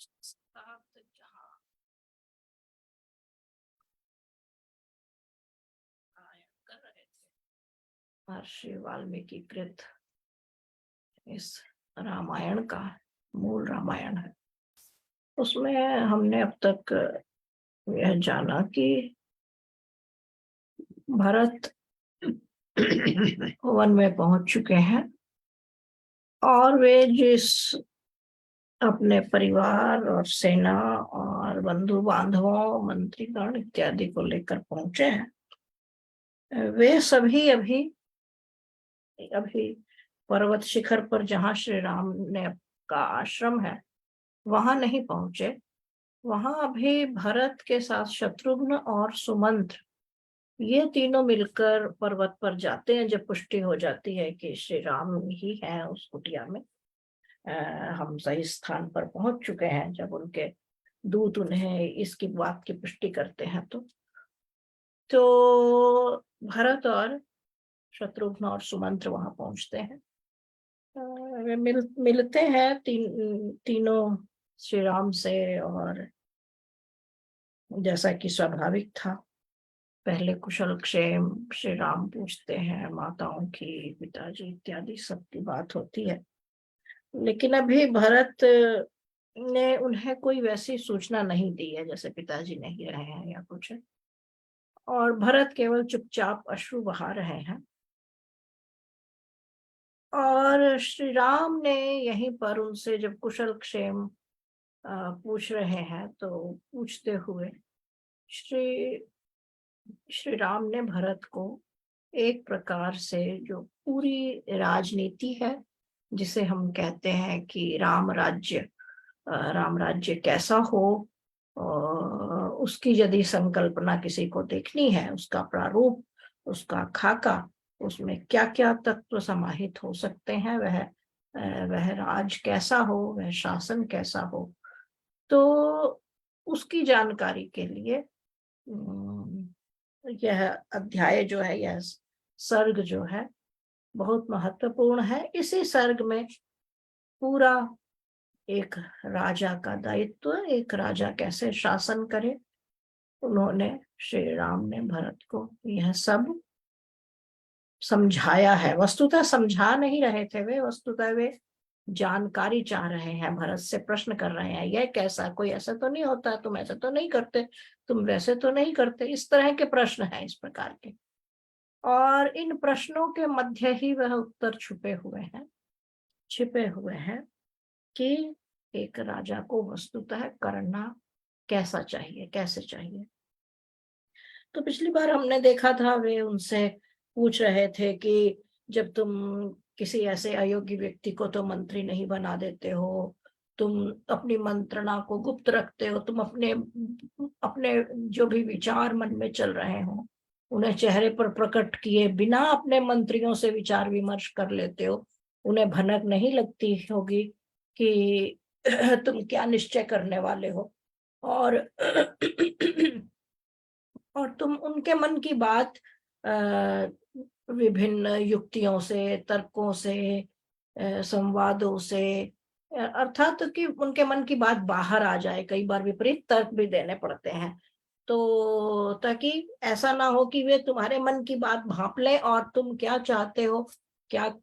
जहाँ कर रहे थे महर्षि वाल्मीकि कृत इस रामायण का मूल रामायण है, उसमें हमने अब तक यह जाना कि भरत वन में पहुंच चुके हैं और वे जिस अपने परिवार और सेना और बंधु बांधवों मंत्रीगण इत्यादि को लेकर पहुंचे हैं, वे सभी अभी अभी पर्वत शिखर पर जहाँ श्री राम ने का आश्रम है वहां नहीं पहुंचे। वहां अभी भरत के साथ शत्रुघ्न और सुमंत्र ये तीनों मिलकर पर्वत पर जाते हैं जब पुष्टि हो जाती है कि श्री राम ही है उस कुटिया में। हम सही स्थान पर पहुंच चुके हैं। जब उनके दूत उन्हें इसकी बात की पुष्टि करते हैं तो भरत और शत्रुघ्न और सुमंत्र वहां पहुंचते हैं। वे मिलते हैं तीनों श्री राम से और जैसा कि स्वाभाविक था पहले कुशल क्षेम श्री राम पूछते हैं, माताओं की, पिताजी इत्यादि सबकी बात होती है। लेकिन अभी भरत ने उन्हें कोई वैसी सूचना नहीं दी है जैसे पिताजी नहीं रहे हैं या कुछ, और भरत केवल चुपचाप अश्रु बहा रहे हैं। और श्री राम ने यहीं पर उनसे जब कुशल क्षेम पूछ रहे हैं तो पूछते हुए श्री श्री राम ने भरत को एक प्रकार से जो पूरी राजनीति है जिसे हम कहते हैं कि राम राज्य कैसा हो, उसकी यदि संकल्पना किसी को देखनी है, उसका प्रारूप, उसका खाका, उसमें क्या क्या तत्व समाहित हो सकते हैं, वह राज कैसा हो, वह शासन कैसा हो, तो उसकी जानकारी के लिए यह अध्याय जो है, यह सर्ग जो है बहुत महत्वपूर्ण है। इसी सर्ग में पूरा एक राजा का दायित्व, एक राजा कैसे शासन करे, उन्होंने श्री राम ने भरत को यह सब समझाया है। वस्तुतः समझा नहीं रहे थे वे, वस्तुतः वे जानकारी चाह रहे हैं, भरत से प्रश्न कर रहे हैं, यह कैसा, कोई ऐसा तो नहीं होता, तुम ऐसा तो नहीं करते, तुम वैसे तो नहीं करते, इस तरह के प्रश्न हैं इस प्रकार के। और इन प्रश्नों के मध्य ही वह उत्तर छिपे हुए हैं कि एक राजा को वस्तुतः करना कैसा चाहिए, कैसे चाहिए। तो पिछली बार हमने देखा था वे उनसे पूछ रहे थे कि जब तुम किसी ऐसे अयोग्य व्यक्ति को तो मंत्री नहीं बना देते हो, तुम अपनी मंत्रणा को गुप्त रखते हो, तुम अपने अपने जो भी विचार मन में चल रहे हो उन्हें चेहरे पर प्रकट किए बिना अपने मंत्रियों से विचार विमर्श कर लेते हो, उन्हें भनक नहीं लगती होगी कि तुम क्या निश्चय करने वाले हो, और और तुम उनके मन की बात विभिन्न युक्तियों से, तर्कों से, संवादों से, अर्थात कि उनके मन की बात बाहर आ जाए। कई बार विपरीत तर्क भी देने पड़ते हैं, तो ताकि ऐसा ना हो कि वे तुम्हारे मन की बात भांप लें और तुम क्या चाहते हो, क्या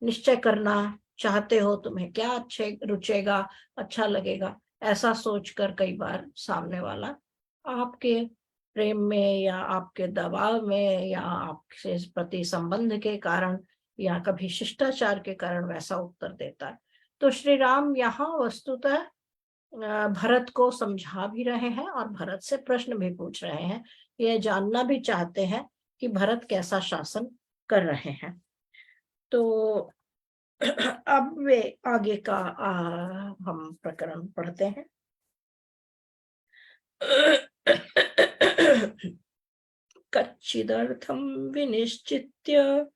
निश्चय करना चाहते हो, तुम्हें क्या अच्छे रुचेगा, अच्छा लगेगा, ऐसा सोचकर कई बार सामने वाला आपके प्रेम में या आपके दबाव में या आपसे इस प्रति संबंध के कारण या कभी शिष्टाचार के कारण वैसा उत्तर देता है। तो श्री राम यहाँ वस्तुतः भरत को समझा भी रहे हैं और भरत से प्रश्न भी पूछ रहे हैं, ये जानना भी चाहते हैं कि भरत कैसा शासन कर रहे हैं। तो अब वे आगे का हम प्रकरण पढ़ते हैं। कच्चिदर्थं विनिश्चित्य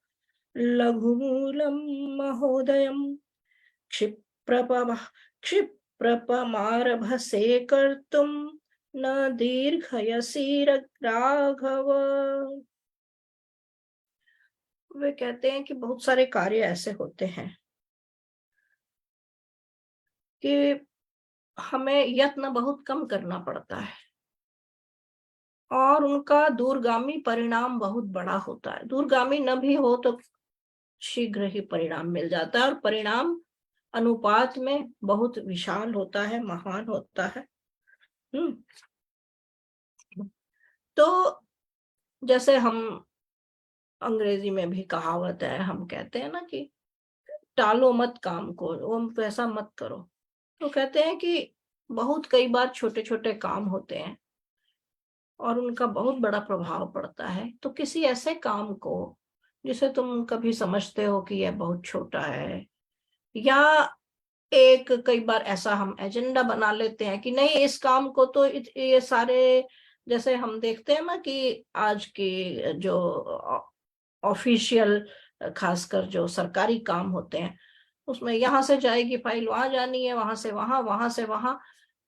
लघुमूलं महोदयं क्षिप्रपमारभसे कर्तुं न दीर्घयसि राघव। वे कहते हैं कि बहुत सारे कार्य ऐसे होते हैं कि हमें यत्न बहुत कम करना पड़ता है और उनका दूरगामी परिणाम बहुत बड़ा होता है। दूरगामी न भी हो तो शीघ्र ही परिणाम मिल जाता है और परिणाम अनुपात में बहुत विशाल होता है, महान होता है। तो जैसे हम अंग्रेजी में भी कहावत है, हम कहते हैं ना कि टालो मत काम को, वो वैसा मत करो। तो कहते हैं कि बहुत कई बार छोटे छोटे काम होते हैं और उनका बहुत बड़ा प्रभाव पड़ता है। तो किसी ऐसे काम को जिसे तुम कभी समझते हो कि यह बहुत छोटा है, या एक कई बार ऐसा हम एजेंडा बना लेते हैं कि नहीं इस काम को तो ये सारे, जैसे हम देखते हैं ना कि आज की जो ऑफिशियल, खासकर जो सरकारी काम होते हैं, उसमें यहाँ से जाएगी फाइल, वहां जानी है, वहां से वहां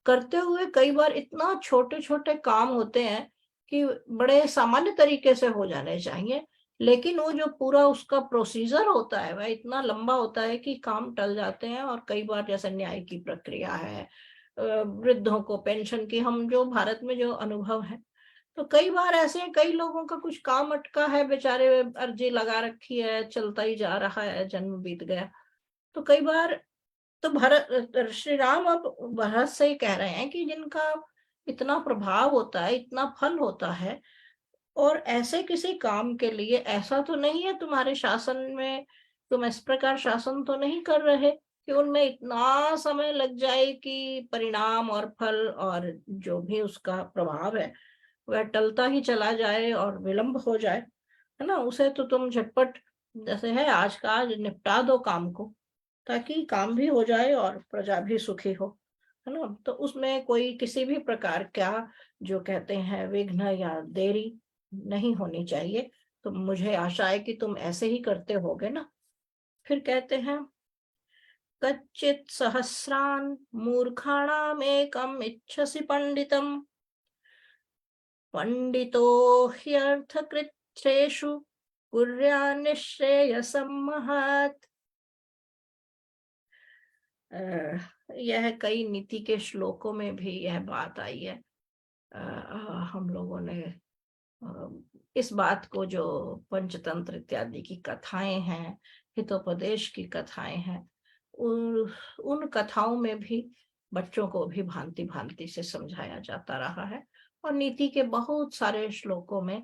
करते हुए कई बार इतना छोटे छोटे काम होते हैं कि बड़े सामान्य तरीके से हो जाने चाहिए, लेकिन वो जो पूरा उसका प्रोसीजर होता है वह इतना लंबा होता है कि काम टल जाते हैं। और कई बार जैसे न्याय की प्रक्रिया है, वृद्धों को पेंशन की, हम जो भारत में जो अनुभव है, तो कई बार ऐसे कई लोगों का कुछ काम अटका है, बेचारे अर्जी लगा रखी है, चलता ही जा रहा है, जन्म बीत गया। तो कई बार तो भरत श्री राम अब भरत से ही कह रहे हैं कि जिनका इतना प्रभाव होता है, इतना फल होता है, और ऐसे किसी काम के लिए ऐसा तो नहीं है तुम्हारे शासन में, तुम इस प्रकार शासन तो नहीं कर रहे कि उनमें इतना समय लग जाए कि परिणाम और फल और जो भी उसका प्रभाव है वह टलता ही चला जाए और विलंब हो जाए, है ना। उसे तो तुम झटपट, जैसे है आज का आज, निपटा दो काम को, ताकि काम भी हो जाए और प्रजा भी सुखी हो, है ना। तो उसमें कोई किसी भी प्रकार का जो कहते हैं विघ्न या देरी नहीं होनी चाहिए। तो मुझे आशा है कि तुम ऐसे ही करते होगे ना। फिर कहते हैं कच्चित सहस्रान मूर्खाणामेकम इच्छसि पंडितम, पंडितो ह्यर्थकृच्छ्रेषु कुर्यान्निश्रेयसं महत्। यह कई नीति के श्लोकों में भी यह बात आई है। हम लोगों ने इस बात को, जो पंचतंत्र इत्यादि की कथाएं हैं, हितोपदेश की कथाएं हैं, उन कथाओं में भी बच्चों को भी भांति भांति से समझाया जाता रहा है। और नीति के बहुत सारे श्लोकों में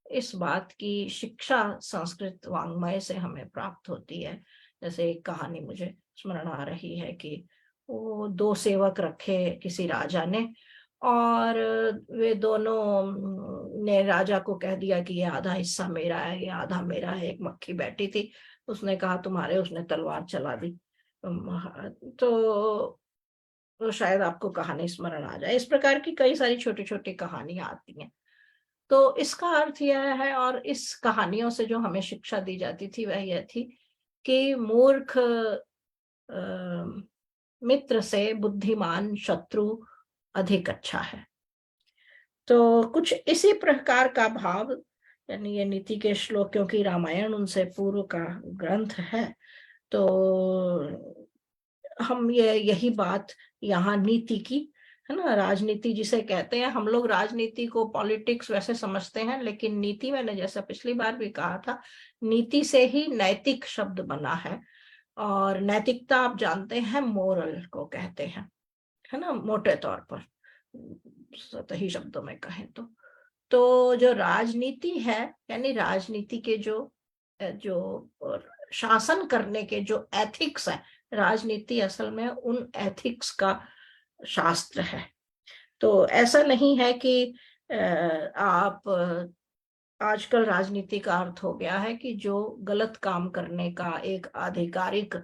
इस बात की शिक्षा संस्कृत वांग्मय से हमें प्राप्त होती है। जैसे एक कहानी मुझे स्मरण आ रही है कि वो दो सेवक रखे किसी राजा ने, और वे दोनों ने राजा को कह दिया कि ये आधा हिस्सा मेरा है, ये आधा मेरा है। एक मक्खी बैठी थी, उसने कहा तुम्हारे, उसने तलवार चला दी। तो शायद आपको कहानी स्मरण आ जाए। इस प्रकार की कई सारी छोटी छोटी कहानियां आती हैं। तो इसका अर्थ यह है, और इस कहानियों से जो हमें शिक्षा दी जाती थी वह यह थी कि मूर्ख मित्र से बुद्धिमान शत्रु अधिक अच्छा है। तो कुछ इसी प्रकार का भाव, यानी ये नीति के श्लोक, क्योंकि रामायण उनसे पूर्व का ग्रंथ है, तो हम ये यही बात यहाँ नीति की, है ना, राजनीति जिसे कहते हैं हम लोग, राजनीति को पॉलिटिक्स वैसे समझते हैं, लेकिन नीति, मैंने जैसा पिछली बार भी कहा था, नीति से ही नैतिक शब्द बना है। और नैतिकता आप जानते हैं मोरल को कहते हैं, है ना, मोटे तौर पर सतही शब्दों में कहें तो जो राजनीति है, यानी राजनीति के जो जो शासन करने के जो एथिक्स है, राजनीति असल में उन एथिक्स का शास्त्र है। तो ऐसा नहीं है कि आप, आजकल राजनीति का अर्थ हो गया है कि जो गलत काम करने का एक आधिकारिक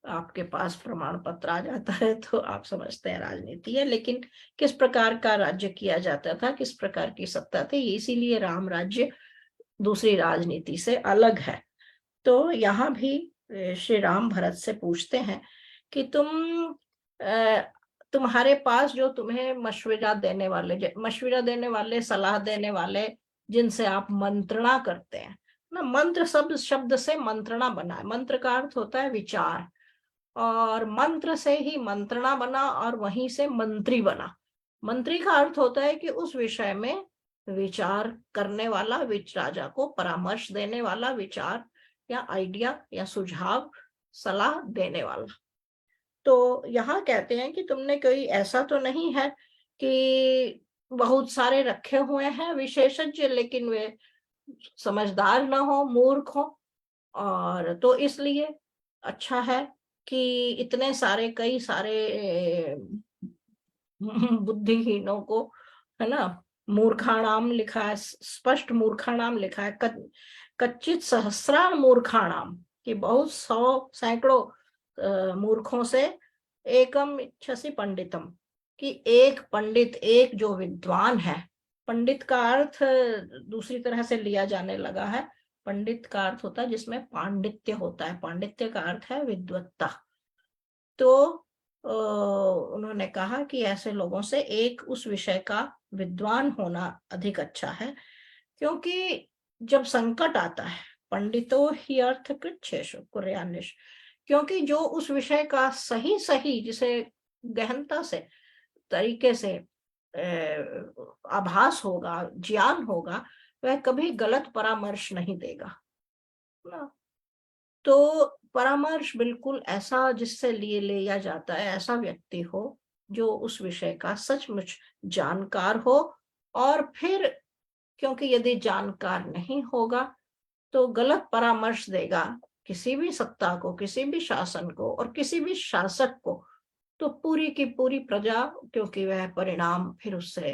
आपके पास प्रमाण पत्र आ जाता है तो आप समझते हैं राजनीति है। लेकिन किस प्रकार का राज्य किया जाता था, किस प्रकार की सत्ता थी, इसीलिए राम राज्य दूसरी राजनीति से अलग है। तो यहाँ भी श्री राम भरत से पूछते हैं कि तुम्हारे पास जो तुम्हें मशविरा देने वाले, सलाह देने वाले, जिनसे आप मंत्रणा करते हैं ना, मंत्र शब्द से मंत्रणा बना है। मंत्र का अर्थ होता है विचार, और मंत्र से ही मंत्रणा बना और वहीं से मंत्री बना। मंत्री का अर्थ होता है कि उस विषय में विचार करने वाला, राजा को परामर्श देने वाला, विचार या आइडिया या सुझाव सलाह देने वाला। तो यहाँ कहते हैं कि तुमने कोई ऐसा तो नहीं है कि बहुत सारे रखे हुए हैं विशेषज्ञ, लेकिन वे समझदार ना हो, मूर्ख हो, और तो इसलिए अच्छा है कि इतने सारे, कई सारे बुद्धिहीनों को, है ना, मूर्खाणाम लिखा है, स्पष्ट मूर्खाणाम लिखा है, कच्चित सहस्राण मूर्खाणाम, कि बहुत सौ सैकड़ों मूर्खों से एकम इच्छसि पंडितम, कि एक पंडित, एक जो विद्वान है। पंडित का अर्थ दूसरी तरह से लिया जाने लगा है। पंडित का अर्थ होता है जिसमें पांडित्य होता है, पांडित्य का अर्थ है विद्वत्ता। तो उन्होंने कहा कि ऐसे लोगों से एक उस विषय का विद्वान होना अधिक अच्छा है, क्योंकि जब संकट आता है, पंडितो ही अर्थ कृच्छेषु कुर्यान्निश, क्योंकि जो उस विषय का सही सही, जिसे गहनता से, तरीके से आभास होगा, ज्ञान होगा, वह कभी गलत परामर्श नहीं देगा ना। तो परामर्श बिल्कुल ऐसा जिससे लिए लिया जाता है, ऐसा व्यक्ति हो जो उस विषय का सचमुच जानकार हो। और फिर, क्योंकि यदि जानकार नहीं होगा तो गलत परामर्श देगा किसी भी सत्ता को, किसी भी शासन को और किसी भी शासक को, तो पूरी की पूरी प्रजा, क्योंकि वह परिणाम फिर उससे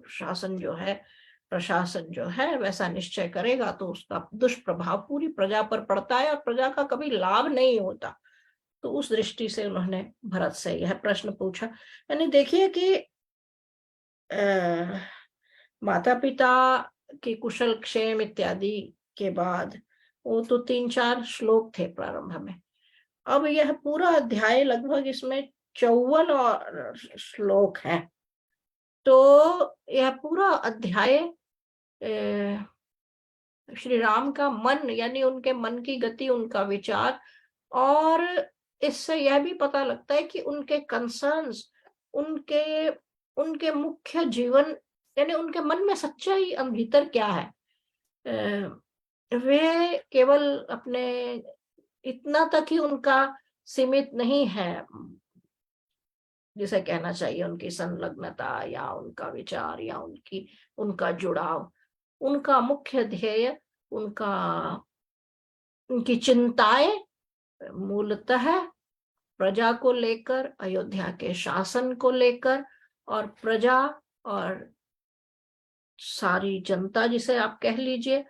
शासन जो है, प्रशासन जो है वैसा निश्चय करेगा, तो उसका दुष्प्रभाव पूरी प्रजा पर पड़ता है और प्रजा का कभी लाभ नहीं होता। तो उस दृष्टि से उन्होंने भरत से यह प्रश्न पूछा। यानी देखिए कि माता पिता के कुशल क्षेम इत्यादि के बाद, वो तो 3-4 श्लोक थे प्रारंभ में, अब यह पूरा अध्याय लगभग, इसमें 54 और श्लोक हैं। तो यह पूरा अध्याय श्री राम का मन, यानी उनके मन की गति, उनका विचार, और इससे यह भी पता लगता है कि उनके कंसर्न्स, उनके उनके मुख्य जीवन, यानी उनके मन में सच्चाई भीतर क्या है। वे केवल अपने इतना तक ही उनका सीमित नहीं है, जिसे कहना चाहिए उनकी संलग्नता या उनका विचार या उनका जुड़ाव। उनका मुख्य ध्येय, उनका उनकी चिंताएं मूलतः प्रजा को लेकर, अयोध्या के शासन को लेकर, और प्रजा और सारी जनता जिसे आप कह लीजिए,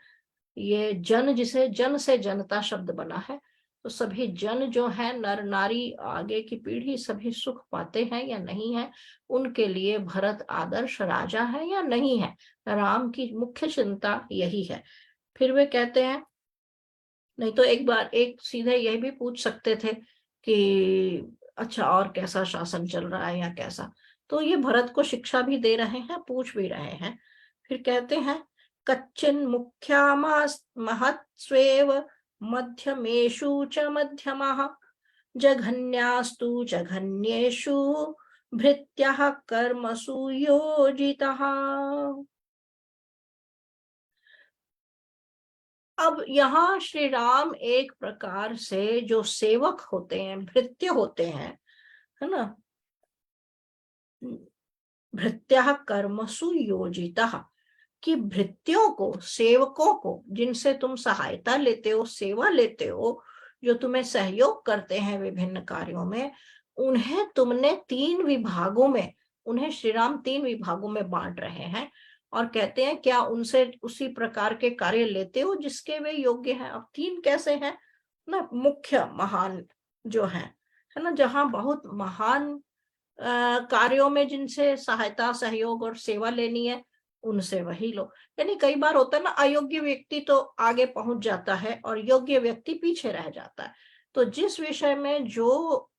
ये जन, जिसे जन से जनता शब्द बना है, तो सभी जन जो है, नर नारी, आगे की पीढ़ी, सभी सुख पाते हैं या नहीं है, उनके लिए भरत आदर्श राजा है या नहीं है। राम की मुख्य चिंता यही है। फिर वे कहते हैं, नहीं तो एक बार एक सीधे यह भी पूछ सकते थे कि अच्छा और कैसा शासन चल रहा है या कैसा, तो ये भरत को शिक्षा भी दे रहे हैं, पूछ भी रहे हैं। फिर कहते हैं, कच्चिन मुख्यामास महत्स्वेव मध्यमेषु च मध्यमः जघन्यास्तु जघन्येषु भृत्यः कर्मसु योजितः। अब यहाँ श्री राम एक प्रकार से जो सेवक होते हैं, भृत्य होते हैं, है ना, भृत्या कर्मसु योजितः, कि भृत्यों को, सेवकों को, जिनसे तुम सहायता लेते हो, सेवा लेते हो, जो तुम्हें सहयोग करते हैं विभिन्न कार्यों में, उन्हें तुमने 3 विभागों में, उन्हें श्री राम 3 विभागों में बांट रहे हैं। और कहते हैं, क्या उनसे उसी प्रकार के कार्य लेते हो जिसके वे योग्य हैं। अब 3 कैसे हैं ना, मुख्य, महान जो है ना, जहां बहुत महान कार्यों में जिनसे सहायता, सहयोग और सेवा लेनी है, उनसे वही लो। यानी कई बार होता है ना, अयोग्य व्यक्ति तो आगे पहुंच जाता है और योग्य व्यक्ति पीछे रह जाता है। तो जिस विषय में जो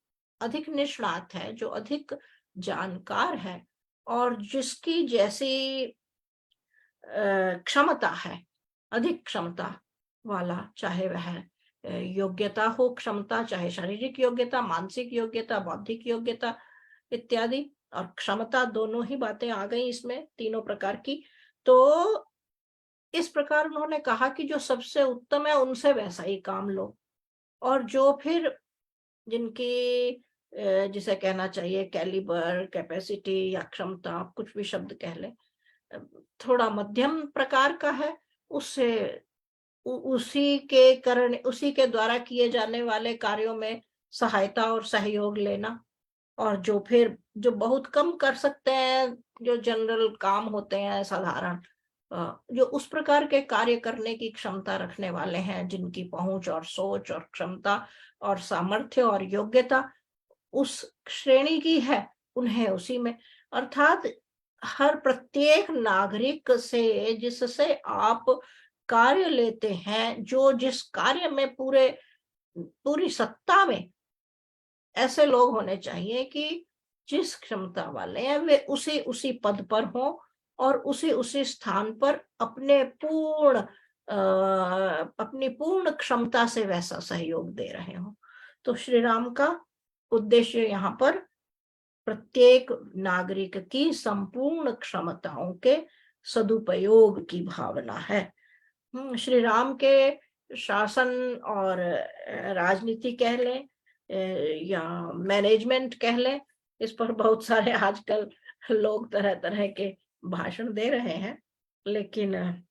अधिक निष्णात है, जो अधिक जानकार है, और जिसकी जैसी क्षमता है, अधिक क्षमता वाला, चाहे वह योग्यता हो, क्षमता, चाहे शारीरिक योग्यता, मानसिक योग्यता, बौद्धिक योग्यता इत्यादि, और क्षमता, दोनों ही बातें आ गई इसमें, तीनों प्रकार की। तो इस प्रकार उन्होंने कहा कि जो सबसे उत्तम है उनसे वैसा ही काम लो, और जो फिर जिनकी जिसे कहना चाहिए कैलिबर, कैपेसिटी या क्षमता, आप कुछ भी शब्द कह लें, थोड़ा मध्यम प्रकार का है, उससे उसी के द्वारा किए जाने वाले कार्यों में सहायता और सहयोग लेना। और जो फिर जो बहुत कम कर सकते हैं, जो जनरल काम होते हैं साधारण, जो उस प्रकार के कार्य करने की क्षमता रखने वाले हैं, जिनकी पहुंच और सोच और क्षमता और सामर्थ्य और योग्यता उस श्रेणी की है, उन्हें उसी में, अर्थात हर प्रत्येक नागरिक से जिससे आप कार्य लेते हैं, जो जिस कार्य में पूरी सत्ता में ऐसे लोग होने चाहिए कि जिस क्षमता वाले हैं वे उसी उसी पद पर हों और उसी उसी स्थान पर अपनी पूर्ण क्षमता से वैसा सहयोग दे रहे हों। तो श्री राम का उद्देश्य यहाँ पर प्रत्येक नागरिक की संपूर्ण क्षमताओं के सदुपयोग की भावना है। श्री राम के शासन और राजनीति कह लें या मैनेजमेंट कह लें, इस पर बहुत सारे आजकल लोग तरह तरह के भाषण दे रहे हैं, लेकिन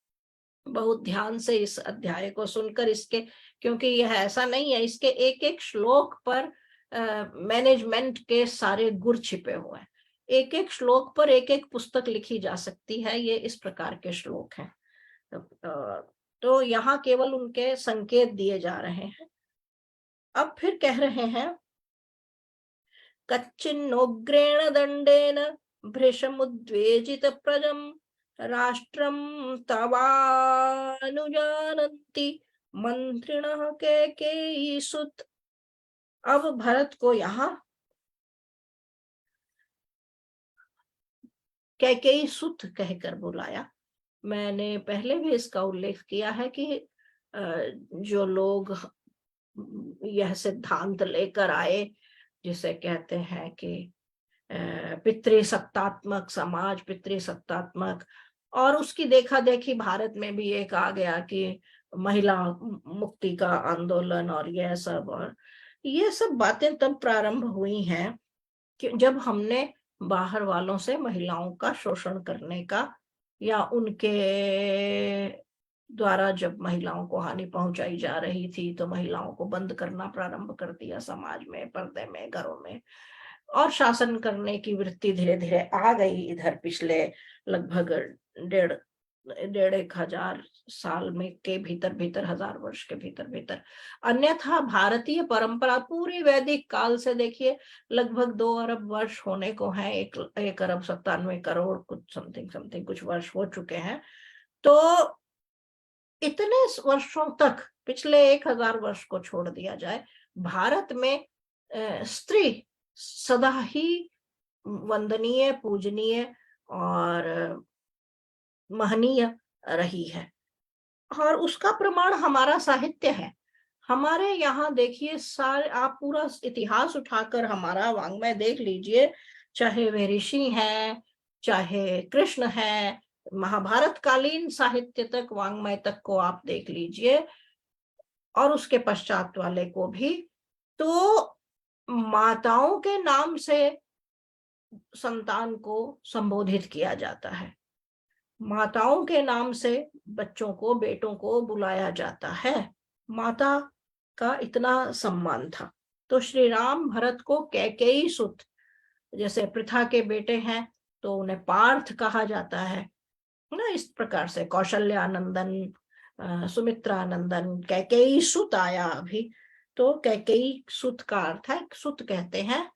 बहुत ध्यान से इस अध्याय को सुनकर इसके, क्योंकि यह ऐसा नहीं है, इसके एक एक श्लोक पर मैनेजमेंट के सारे गुर छिपे हुए हैं। एक एक श्लोक पर एक एक पुस्तक लिखी जा सकती है, ये इस प्रकार के श्लोक हैं। तो यहाँ केवल उनके संकेत दिए जा रहे हैं। अब फिर कह रहे हैं, कच्चिन्नोग्रेण दंडेन भृशमुद्वेजित प्रजम राष्ट्रम तवानुजानन्ति मंत्रिणः कैकेयीसुत। अब भरत को यहाँ कैकेयीसुत कहकर बुलाया। मैंने पहले भी इसका उल्लेख किया है कि जो लोग यह सिद्धांत लेकर आए, जिसे कहते हैं कि पितृसत्तात्मक समाज, पितृसत्तात्मक, और उसकी देखा देखी भारत में भी एक आ गया कि महिला मुक्ति का आंदोलन और यह सब बातें तब प्रारंभ हुई हैं कि जब हमने बाहर वालों से महिलाओं का शोषण करने का या उनके द्वारा जब महिलाओं को हानि पहुंचाई जा रही थी तो महिलाओं को बंद करना प्रारंभ कर दिया समाज में, पर्दे में, घरों में, और शासन करने की वृत्ति धीरे धीरे आ गई इधर पिछले लगभग डेढ़ एक हजार साल में के भीतर, हजार वर्ष के भीतर। अन्यथा भारतीय परंपरा पूरी वैदिक काल से देखिए लगभग 2 अरब वर्ष होने को है, 1 अरब 97 करोड़ कुछ समथिंग कुछ वर्ष हो चुके हैं। तो इतने वर्षों तक, पिछले 1000 वर्ष को छोड़ दिया जाए, भारत में स्त्री सदा ही वंदनीय, पूजनीय और महनीय रही है, और उसका प्रमाण हमारा साहित्य है। हमारे यहाँ देखिए सारे, आप पूरा इतिहास उठाकर हमारा वाङ्मय देख लीजिए, चाहे वे ऋषि हैं, चाहे कृष्ण हैं, महाभारत कालीन साहित्य तक, वाङ्मय तक को आप देख लीजिए, और उसके पश्चात वाले को भी, तो माताओं के नाम से संतान को संबोधित किया जाता है, माताओं के नाम से बच्चों को, बेटों को बुलाया जाता है। माता का इतना सम्मान था। तो श्री राम भरत को कैकेयी सुत, जैसे पृथा के बेटे हैं तो उन्हें पार्थ कहा जाता है ना, इस प्रकार से कौशल्यानंदन, सुमित्रानंदन, कैकेयी सुत आया अभी, तो कैकेयी सुत का अर्थ है, सुत कहते हैं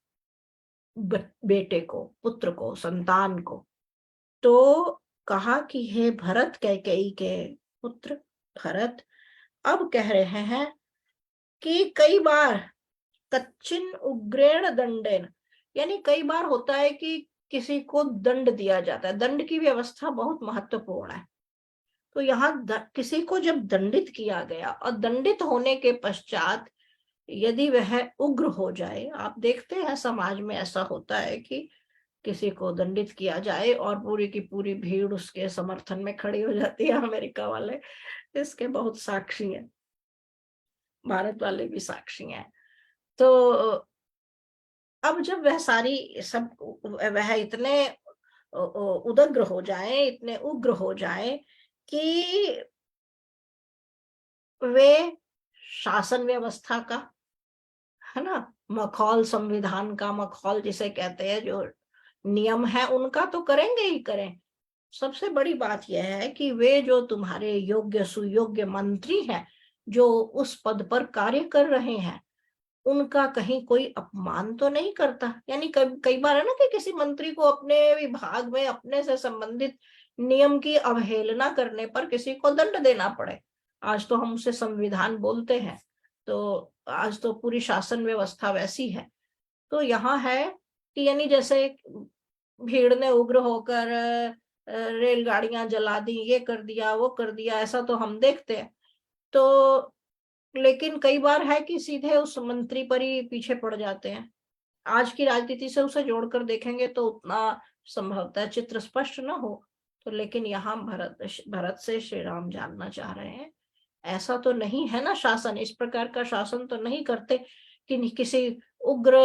बेटे को, पुत्र को, संतान को। तो कहा कि हे भरत, कैकेयी के पुत्र भरत, अब कह रहे हैं कि कई बार कच्चिन उग्रेण दंडेन, यानी कई बार होता है कि किसी को दंड दिया जाता है। दंड की व्यवस्था बहुत महत्वपूर्ण है। तो यहाँ किसी को जब दंडित किया गया और दंडित होने के पश्चात यदि वह उग्र हो जाए, आप देखते हैं समाज में ऐसा होता है कि किसी को दंडित किया जाए और पूरी की पूरी भीड़ उसके समर्थन में खड़ी हो जाती है। अमेरिका वाले इसके बहुत साक्षी हैं, भारत वाले भी साक्षी हैं। तो अब जब वह सारी सब वह इतने उदग्र हो जाए, इतने उग्र हो जाए कि वे शासन व्यवस्था का, है ना, मखौल, संविधान का मखौल जिसे कहते हैं, जो नियम है उनका तो करेंगे ही करें। सबसे बड़ी बात यह है कि वे जो तुम्हारे योग्य सुयोग्य मंत्री हैं, जो उस पद पर कार्य कर रहे हैं, उनका कहीं कोई अपमान तो नहीं करता। यानी कई बार है ना कि किसी मंत्री को अपने विभाग में अपने से संबंधित नियम की अवहेलना करने पर किसी को दंड देना पड़े। आज तो हम उसे संविधान बोलते हैं, तो आज तो पूरी शासन व्यवस्था वैसी है। तो यहाँ है कि यानी जैसे भीड़ ने उग्र होकर रेलगाड़ियां जला दी, ये कर दिया, वो कर दिया, ऐसा तो हम देखते हैं। तो लेकिन कई बार है कि सीधे उस मंत्री पर ही पीछे पड़ जाते हैं। आज की राजनीति से उसे जोड़कर देखेंगे तो उतना संभवतः चित्र स्पष्ट ना हो। तो लेकिन यहाँ भरत से श्री राम जानना चाह रहे हैं, ऐसा तो नहीं है ना शासन, इस प्रकार का शासन तो नहीं करते कि किसी उग्र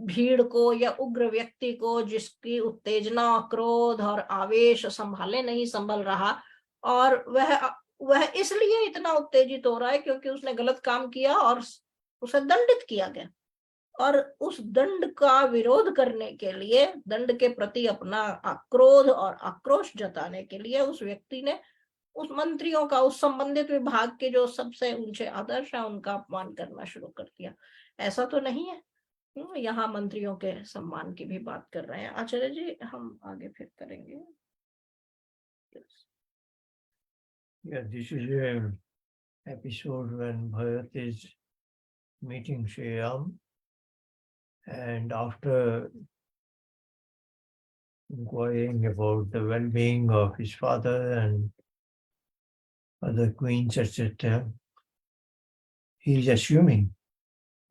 भीड़ को या उग्र व्यक्ति को, जिसकी उत्तेजना, क्रोध और आवेश संभाले नहीं संभल रहा, और वह इसलिए इतना उत्तेजित हो रहा है क्योंकि उसने गलत काम किया और उसे दंडित किया गया। और उस दंड का विरोध करने के लिए, दंड के प्रति अपना क्रोध और आक्रोश जताने के लिए उस व्यक्ति ने उस मंत्रियों का, उस संबंधित विभाग के जो सबसे ऊंचे आदर्श है, उनका अपमान करना शुरू कर दिया। ऐसा तो नहीं है। यहाँ मंत्रियों के सम्मान की भी बात कर रहे हैं। आचार्य जी, हम आगे फिर करेंगे। Yeah, this is an episode when Bharat is meeting Sri Ram, and after inquiring about the well-being of his father and other queens, etc., he is assuming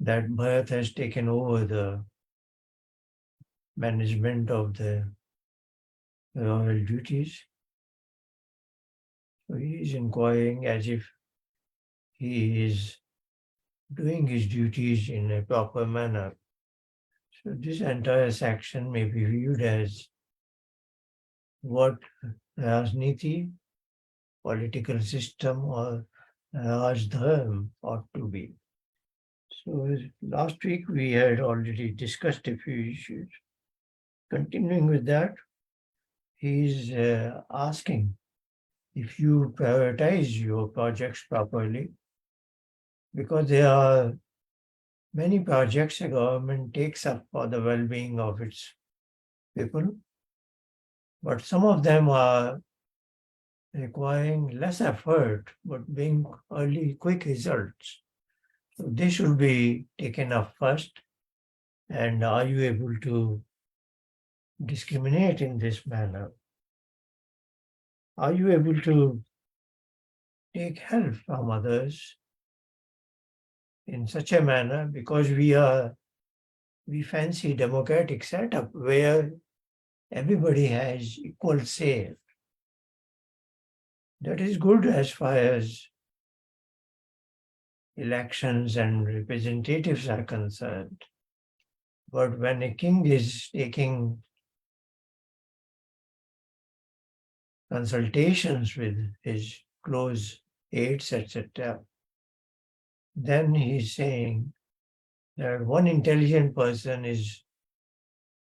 that Bharat has taken over the management of the royal duties. So he is inquiring as if he is doing his duties in a proper manner. So this entire section may be viewed as what Rajniti, political system, or Rajdharm ought to be. So last week we had already discussed a few issues. Continuing with that, he is asking if you prioritize your projects properly, because there are many projects a government takes up for the well-being of its people, but some of them are requiring less effort but being early quick results. So they should be taken up first. And are you able to discriminate in this manner? Are you able to take help from others in such a manner? Because we fancy democratic setup where everybody has equal say. That is good as far as elections and representatives are concerned. But when a king is taking consultations with his close aides, etc., then he's saying that one intelligent person is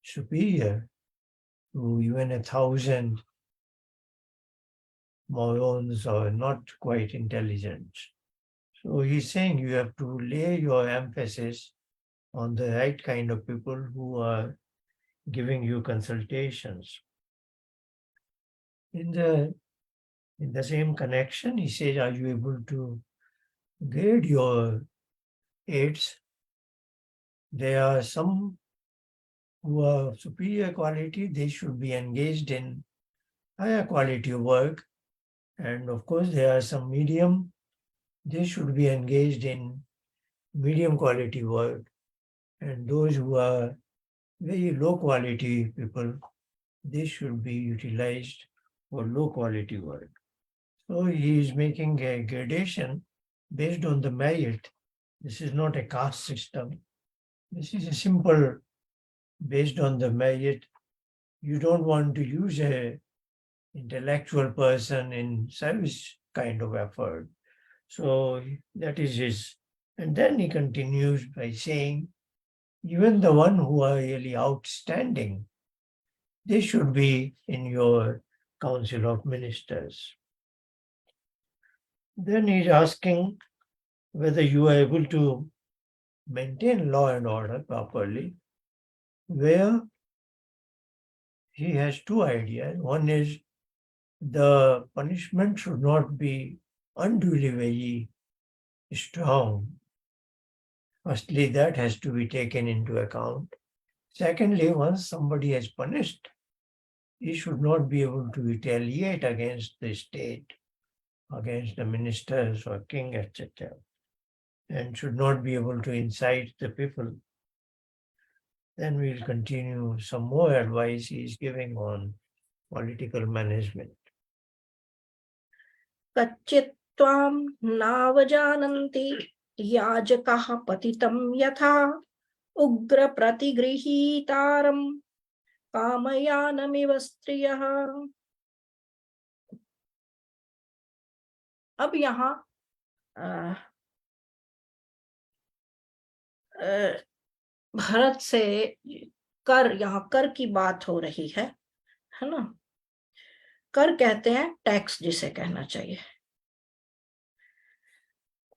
superior to even 1,000 morons or not quite intelligent. So he's saying you have to lay your emphasis on the right kind of people who are giving you consultations. In the same connection, he says, are you able to grade your aides? There are some who are of superior quality, they should be engaged in higher quality of work, And of course, there are some medium. They should be engaged in medium quality work. And those who are very low quality people, they should be utilized for low quality work. So he is making a gradation based on the merit. This is not a caste system. This is a simple based on the merit. You don't want to use a intellectual person in service kind of effort. So that is his. And then he continues by saying, even the one who are really outstanding, they should be in your council of ministers. Then he's asking whether you are able to maintain law and order properly, where he has two ideas. One is the punishment should not be unduly very strong. Firstly, that has to be taken into account. Secondly, once somebody has punished, he should not be able to retaliate against the state, against the ministers or king, etc., and should not be able to incite the people. Then we'll continue some more advice he is giving on political management. कच्चित् त्वां नावजानन्ति याजकाः पतितं यथा उग्र प्रतिगृहीतारं कामयानमिव स्त्रियः। अब यहाँ भरत से कर, यहाँ कर की बात हो रही है ना। कर कहते हैं टैक्स जिसे कहना चाहिए,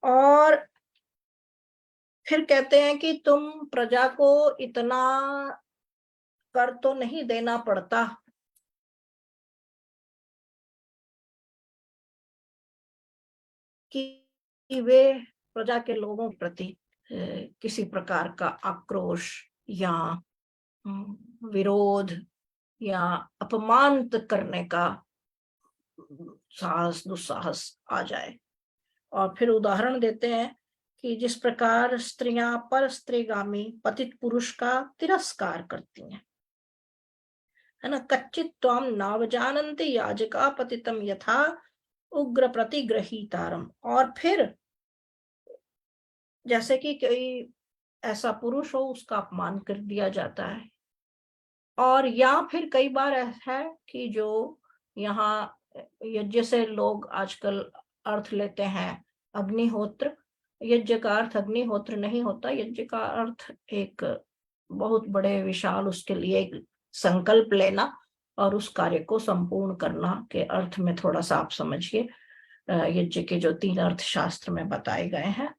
और फिर कहते हैं कि तुम प्रजा को इतना कर तो नहीं देना पड़ता कि वे प्रजा के लोगों के प्रति किसी प्रकार का आक्रोश या विरोध या अपमानित करने का साहस दुस्साहस आ जाए। और फिर उदाहरण देते हैं कि जिस प्रकार स्त्रियां पर स्त्रीगामी पतित पुरुष का तिरस्कार करती हैं, है ना। कच्चित् त्वाम नावजानन्ति याजका पतितम यथा उग्र प्रतिग्रहीतारम। और फिर जैसे कि कोई ऐसा पुरुष हो, उसका अपमान कर दिया जाता है। और या फिर कई बार ऐसा है कि जो यहाँ यज्ञ से लोग आजकल अर्थ लेते हैं अग्निहोत्र। यज्ञ का अर्थ अग्निहोत्र नहीं होता। यज्ञ का अर्थ एक बहुत बड़े विशाल, उसके लिए एक संकल्प लेना और उस कार्य को संपूर्ण करना के अर्थ में थोड़ा सा आप समझिए। यज्ञ के जो 3 अर्थ शास्त्र में बताए गए हैं,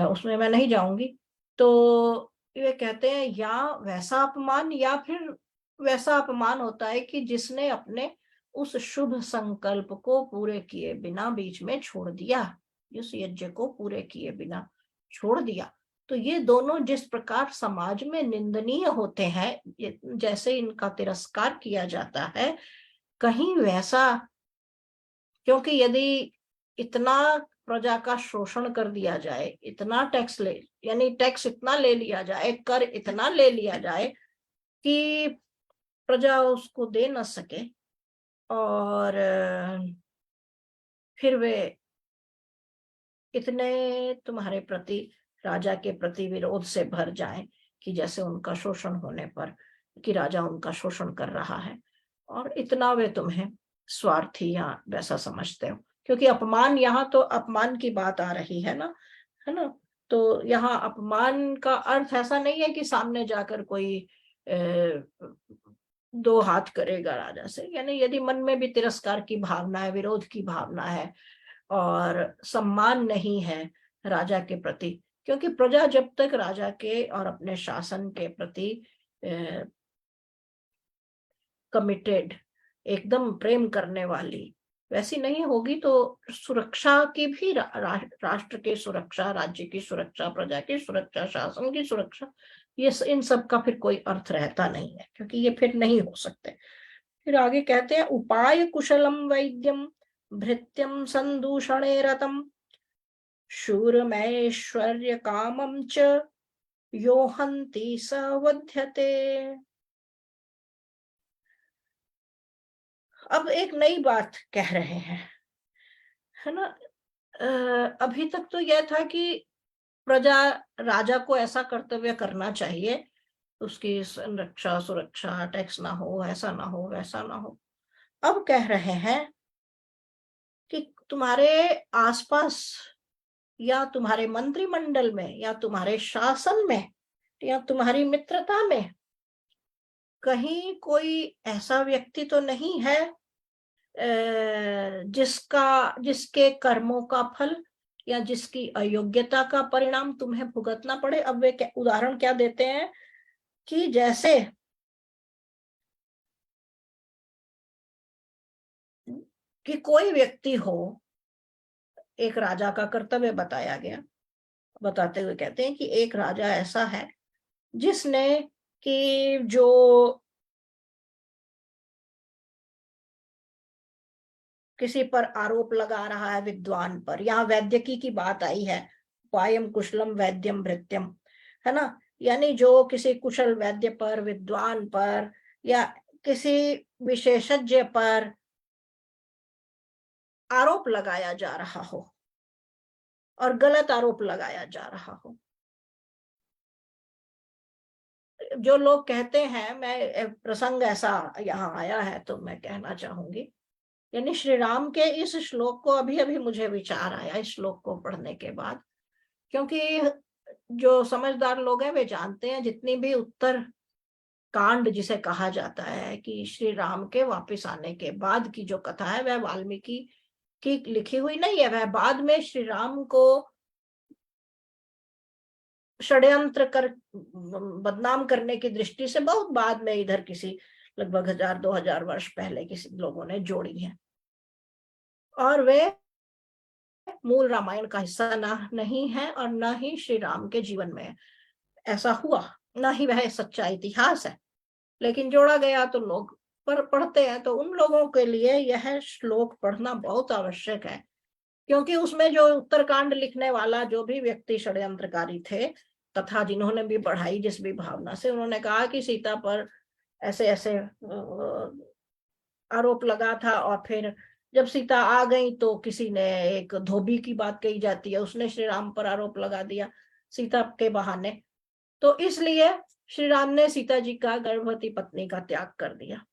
उसमें मैं नहीं जाऊंगी। तो ये कहते हैं या वैसा अपमान या फिर वैसा अपमान होता है कि जिसने अपने उस शुभ संकल्प को पूरे किए बिना बीच में छोड़ दिया, उस यज्ञ को पूरे किए बिना छोड़ दिया। तो ये दोनों जिस प्रकार समाज में निंदनीय होते हैं, जैसे इनका तिरस्कार किया जाता है, कहीं वैसा, क्योंकि यदि इतना प्रजा का शोषण कर दिया जाए, इतना टैक्स यानी टैक्स इतना ले लिया जाए, कर इतना ले लिया जाए कि प्रजा उसको दे न सके, और फिर वे इतने तुम्हारे प्रति, राजा के प्रति विरोध से भर जाए कि जैसे उनका शोषण होने पर कि राजा उनका शोषण कर रहा है, और इतना वे तुम्हें स्वार्थी या वैसा समझते हो। क्योंकि अपमान, यहाँ तो अपमान की बात आ रही है ना। तो यहाँ अपमान का अर्थ ऐसा नहीं है कि सामने जाकर कोई 2 हाथ करेगा राजा से। यानी यदि मन में भी तिरस्कार की भावना है, विरोध की भावना है और सम्मान नहीं है राजा के प्रति, क्योंकि प्रजा जब तक राजा के और अपने शासन के प्रति कमिटेड, एकदम प्रेम करने वाली वैसी नहीं होगी, तो सुरक्षा की भी राष्ट्र की सुरक्षा, राज्य की सुरक्षा, प्रजा की सुरक्षा, शासन की सुरक्षा, ये इन सब का फिर कोई अर्थ रहता नहीं है, क्योंकि ये फिर नहीं हो सकते। फिर आगे कहते हैं उपाय कुशलम वैद्यम भृत्यं संदूषणे रतम शूरमैश्वर्य कामं च यो हन्ति स वध्यते। अब एक नई बात कह रहे हैं, है ना। अभी तक तो यह था कि प्रजा राजा को ऐसा कर्तव्य करना चाहिए, उसकी संरक्षा सुरक्षा, टैक्स ना हो, ऐसा ना हो, वैसा ना हो। अब कह रहे हैं कि तुम्हारे आसपास या तुम्हारे मंत्रिमंडल में या तुम्हारे शासन में या तुम्हारी मित्रता में कहीं कोई ऐसा व्यक्ति तो नहीं है जिसके कर्मों का फल या जिसकी अयोग्यता का परिणाम तुम्हें भुगतना पड़े। अब वे उदाहरण क्या देते हैं कि जैसे कि कोई व्यक्ति हो, एक राजा का कर्तव्य बताया गया, बताते हुए कहते हैं कि एक राजा ऐसा है जिसने कि जो किसी पर आरोप लगा रहा है, विद्वान पर, यहाँ वैद्यकी की बात आई है, उपायम कुशलम वैद्यम भृत्यम, है ना। यानी जो किसी कुशल वैद्य पर, विद्वान पर या किसी विशेषज्ञ पर आरोप लगाया जा रहा हो और गलत आरोप लगाया जा रहा हो। जो लोग कहते हैं, मैं प्रसंग ऐसा यहाँ आया है तो मैं कहना चाहूंगी, यानी श्री राम के इस श्लोक को अभी अभी मुझे विचार आया इस श्लोक को पढ़ने के बाद, क्योंकि जो समझदार लोग हैं वे जानते हैं जितनी भी उत्तर कांड जिसे कहा जाता है कि श्री राम के वापस आने के बाद की जो कथा है वह वाल्मीकि की लिखी हुई नहीं है, वह बाद में श्री राम को षड्यंत्र कर बदनाम करने की दृष्टि से बहुत बाद में इधर किसी लगभग 1000-2000 वर्ष पहले किसी लोगों ने जोड़ी है, और वे मूल रामायण का हिस्सा ना नहीं है और न ही श्री राम के जीवन में ऐसा हुआ, ना ही वह सच्चा इतिहास है, लेकिन जोड़ा गया तो लोग पढ़ते हैं। तो उन लोगों के लिए यह श्लोक पढ़ना बहुत आवश्यक है, क्योंकि उसमें जो उत्तरकांड लिखने वाला जो भी व्यक्ति षड्यंत्रकारी थे तथा जिन्होंने भी पढ़ाई जिस भी भावना से, उन्होंने कहा कि सीता पर ऐसे ऐसे आरोप लगा था, और फिर जब सीता आ गई तो किसी ने, एक धोबी की बात कही जाती है, उसने श्री राम पर आरोप लगा दिया सीता के बहाने, तो इसलिए श्री राम ने सीता जी का गर्भवती पत्नी का त्याग कर दिया,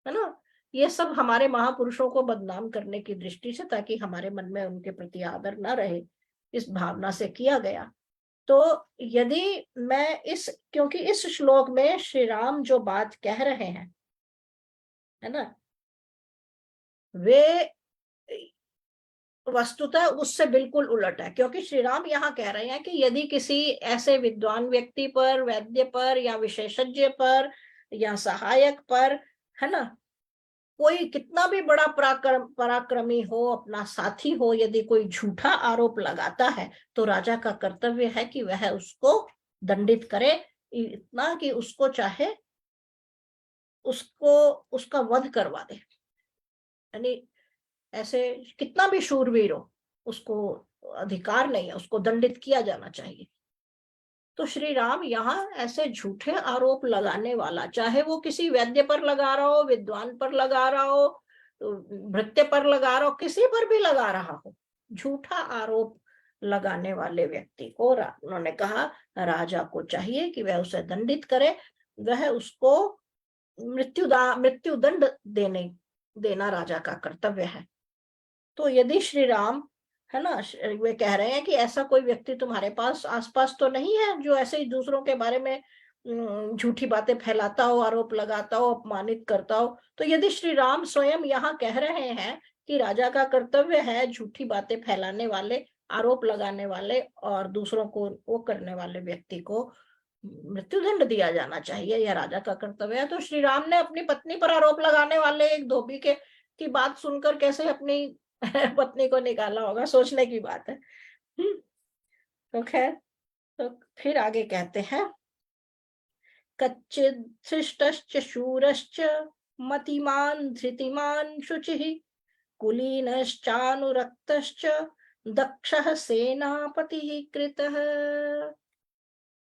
है ना। ये सब हमारे महापुरुषों को बदनाम करने की दृष्टि से, ताकि हमारे मन में उनके प्रति आदर न रहे, इस भावना से किया गया। तो यदि मैं क्योंकि इस श्लोक में श्री राम जो बात कह रहे हैं, है ना, वे वस्तुतः उससे बिल्कुल उलट है, क्योंकि श्री राम यहाँ कह रहे हैं कि यदि किसी ऐसे विद्वान व्यक्ति पर, वैद्य पर या विशेषज्ञ पर या सहायक पर, है ना, कोई कितना भी बड़ा पराक्रमी हो, अपना साथी हो, यदि कोई झूठा आरोप लगाता है तो राजा का कर्तव्य है कि वह उसको दंडित करे, इतना कि उसको चाहे उसको उसका वध करवा दे। यानी ऐसे कितना भी शूरवीर हो, उसको अधिकार नहीं है, उसको दंडित किया जाना चाहिए। तो श्री राम यहाँ ऐसे झूठे आरोप लगाने वाला, चाहे वो किसी वैद्य पर लगा रहा हो, विद्वान पर लगा रहा हो, भृत्य पर लगा रहा हो, किसी पर भी लगा रहा हो, झूठा आरोप लगाने वाले व्यक्ति को उन्होंने कहा राजा को चाहिए कि वह उसे दंडित करे, वह उसको मृत्युदंड देना राजा का कर्तव्य है। तो यदि श्री राम, है ना, वे कह रहे हैं कि ऐसा कोई व्यक्ति तुम्हारे पास आसपास तो नहीं है जो ऐसे ही दूसरों के बारे में झूठी बातें फैलाता हो, आरोप लगाता हो, अपमानित करता हो, तो यदि श्री राम स्वयं यहाँ कह रहे हैं कि राजा का कर्तव्य है झूठी बातें फैलाने वाले, आरोप लगाने वाले और दूसरों को वो करने वाले व्यक्ति को मृत्युदंड दिया जाना चाहिए, यह राजा का कर्तव्य है, तो श्री राम ने अपनी पत्नी पर आरोप लगाने वाले एक धोबी की बात सुनकर कैसे अपनी पत्नी को निकाला होगा, सोचने की बात है। तो खैर, तो फिर आगे कहते हैं, कच्चित् शिष्टश्च शूरश्च मतिमान् धृतिमान् शुचिः कुलीनश्चानुरक्तश्च दक्षः सेनापतिः कृतः।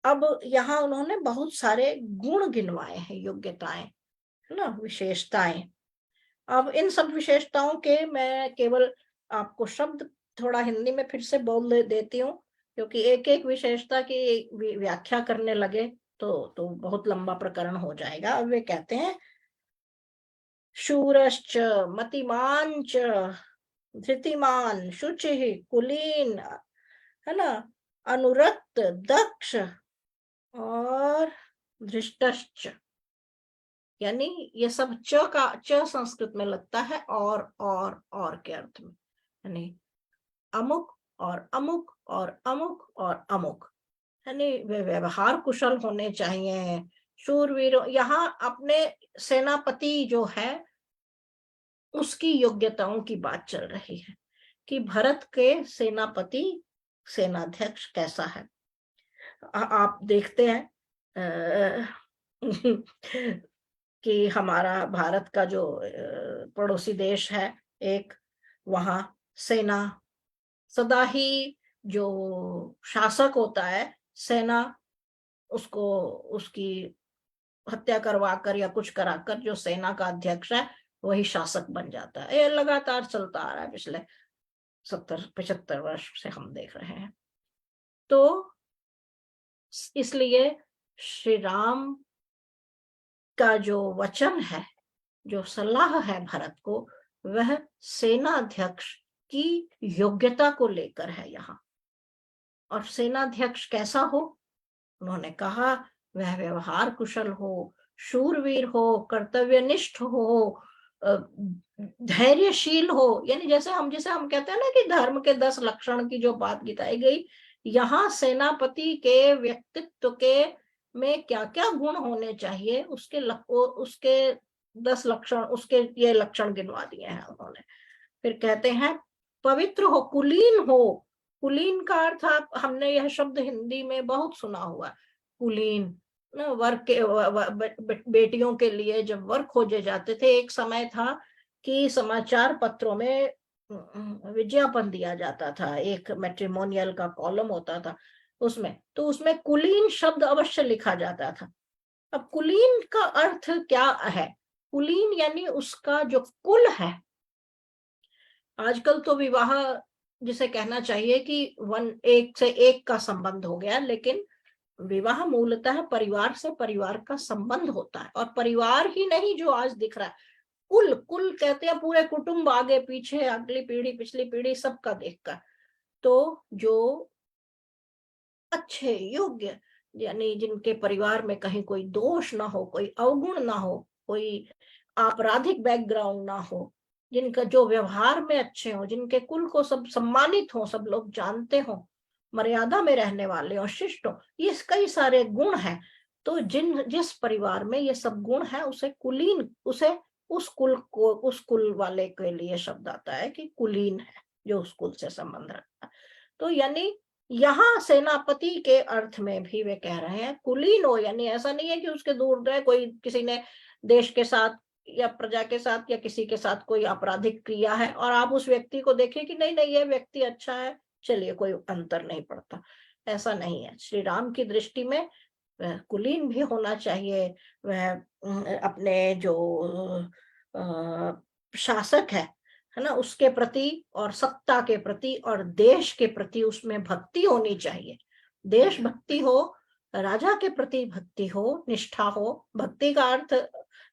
अब यहाँ उन्होंने बहुत सारे गुण गिनवाए हैं, योग्यताएं ना, विशेषताएं। अब इन सब विशेषताओं के मैं केवल आपको शब्द थोड़ा हिंदी में फिर से बोल देती हूँ, क्योंकि एक एक विशेषता की व्याख्या करने लगे तो बहुत लंबा प्रकरण हो जाएगा। अब वे कहते हैं शूरश्च मतिमान च धृतिमान शुचिः कुलीन, है ना, अनुरक्त दक्ष और धृष्टश्च। यानी ये सब च संस्कृत में लगता है और के अर्थ में, यानी अमुक और अमुक और अमुक और अमुक, यानी वे व्यवहार कुशल होने चाहिए, शूरवीर। यहाँ अपने सेनापति जो है उसकी योग्यताओं की बात चल रही है कि भरत के सेनापति, सेनाध्यक्ष कैसा है। आप देखते हैं कि हमारा भारत का जो पड़ोसी देश है एक, वहां सेना सदा ही, जो शासक होता है, सेना उसको उसकी हत्या करवाकर या कुछ कराकर जो सेना का अध्यक्ष है वही शासक बन जाता है। ये लगातार चलता आ रहा है, पिछले 70-75 वर्ष से हम देख रहे हैं। तो इसलिए श्री राम का जो वचन है, जो सलाह है भरत को, वह सेनाध्यक्ष की योग्यता को लेकर है यहाँ। और सेनाध्यक्ष कैसा हो, उन्होंने कहा वह व्यवहार कुशल हो, शूरवीर हो, कर्तव्यनिष्ठ हो, धैर्यशील हो। यानी जैसे हम कहते हैं ना कि धर्म के 10 लक्षण की जो बात बताई गई, यहाँ सेनापति के व्यक्तित्व के में क्या क्या गुण होने चाहिए उसके 10 लक्षण, उसके ये लक्षण गिनवा दिए हैं उन्होंने। फिर कहते हैं पवित्र हो, कुलीन हो। कुलीन का अर्थ हमने यह शब्द हिंदी में बहुत सुना हुआ, कुलीन। वर्क के बेटियों के लिए जब वर्क खोजे जाते थे, एक समय था कि समाचार पत्रों में विज्ञापन दिया जाता था, एक मैट्रिमोनियल का कॉलम होता था उसमें, तो उसमें कुलीन शब्द अवश्य लिखा जाता था। अब कुलीन का अर्थ क्या है? कुलीन यानी उसका जो कुल है। आजकल तो विवाह जिसे कहना चाहिए कि एक से एक का संबंध हो गया, लेकिन विवाह मूलतः परिवार से परिवार का संबंध होता है। और परिवार ही नहीं जो आज दिख रहा है, कुल, कुल कहते हैं पूरे कुटुंब, आगे पीछे, अगली पीढ़ी पिछली पीढ़ी सबका देखकर। तो जो अच्छे योग्य, यानी जिनके परिवार में कहीं कोई दोष ना हो, कोई अवगुण ना हो, कोई आपराधिक बैकग्राउंड ना हो, जिनका जो व्यवहार में अच्छे हो, जिनके कुल को सब सम्मानित हो, सब लोग जानते हो, मर्यादा में रहने वाले और शिष्ट हो, ये कई सारे गुण हैं। तो जिस परिवार में ये सब गुण है उसे कुलीन, उसे उस कुल वाले के लिए शब्द आता है कि कुलीन है, जो उस कुल से संबंध रखता है। तो यानी यहाँ सेनापति के अर्थ में भी वे कह रहे हैं कुलीन हो, यानी ऐसा नहीं है कि उसके दूर रहे, कोई किसी ने देश के साथ या प्रजा के साथ या किसी के साथ कोई आपराधिक क्रिया है और आप उस व्यक्ति को देखें कि नहीं नहीं ये व्यक्ति अच्छा है, चलिए कोई अंतर नहीं पड़ता, ऐसा नहीं है। श्री राम की दृष्टि में वह कुलीन भी होना चाहिए, वह अपने जो शासक है ना, उसके प्रति और सत्ता के प्रति और देश के प्रति उसमें भक्ति होनी चाहिए। देशभक्ति हो, राजा के प्रति भक्ति हो, निष्ठा हो। भक्ति का अर्थ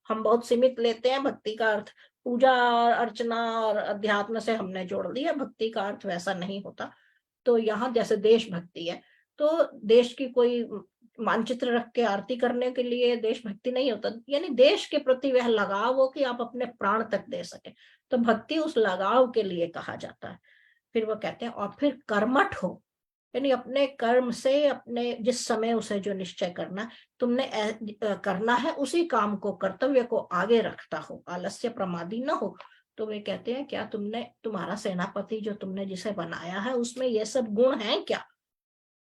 हम बहुत सीमित लेते हैं, भक्ति का अर्थ पूजा अर्चना और अध्यात्म से हमने जोड़ दिया, भक्ति का अर्थ वैसा नहीं होता। तो यहाँ जैसे देशभक्ति है, तो देश की कोई मानचित्र रख के आरती करने के लिए देशभक्ति नहीं होता, यानी देश के प्रति वह लगाव हो कि आप अपने प्राण तक दे सके, तो भक्ति उस लगाव के लिए कहा जाता है। फिर वो कहते हैं और फिर कर्मठ हो, यानी अपने कर्म से, अपने जिस समय उसे जो निश्चय करना तुमने करना है, उसी काम को, कर्तव्य को आगे रखता हो, आलस्य प्रमादी न हो। तो वे कहते हैं क्या तुम्हारा सेनापति जो तुमने जिसे बनाया है उसमें ये सब गुण हैं क्या?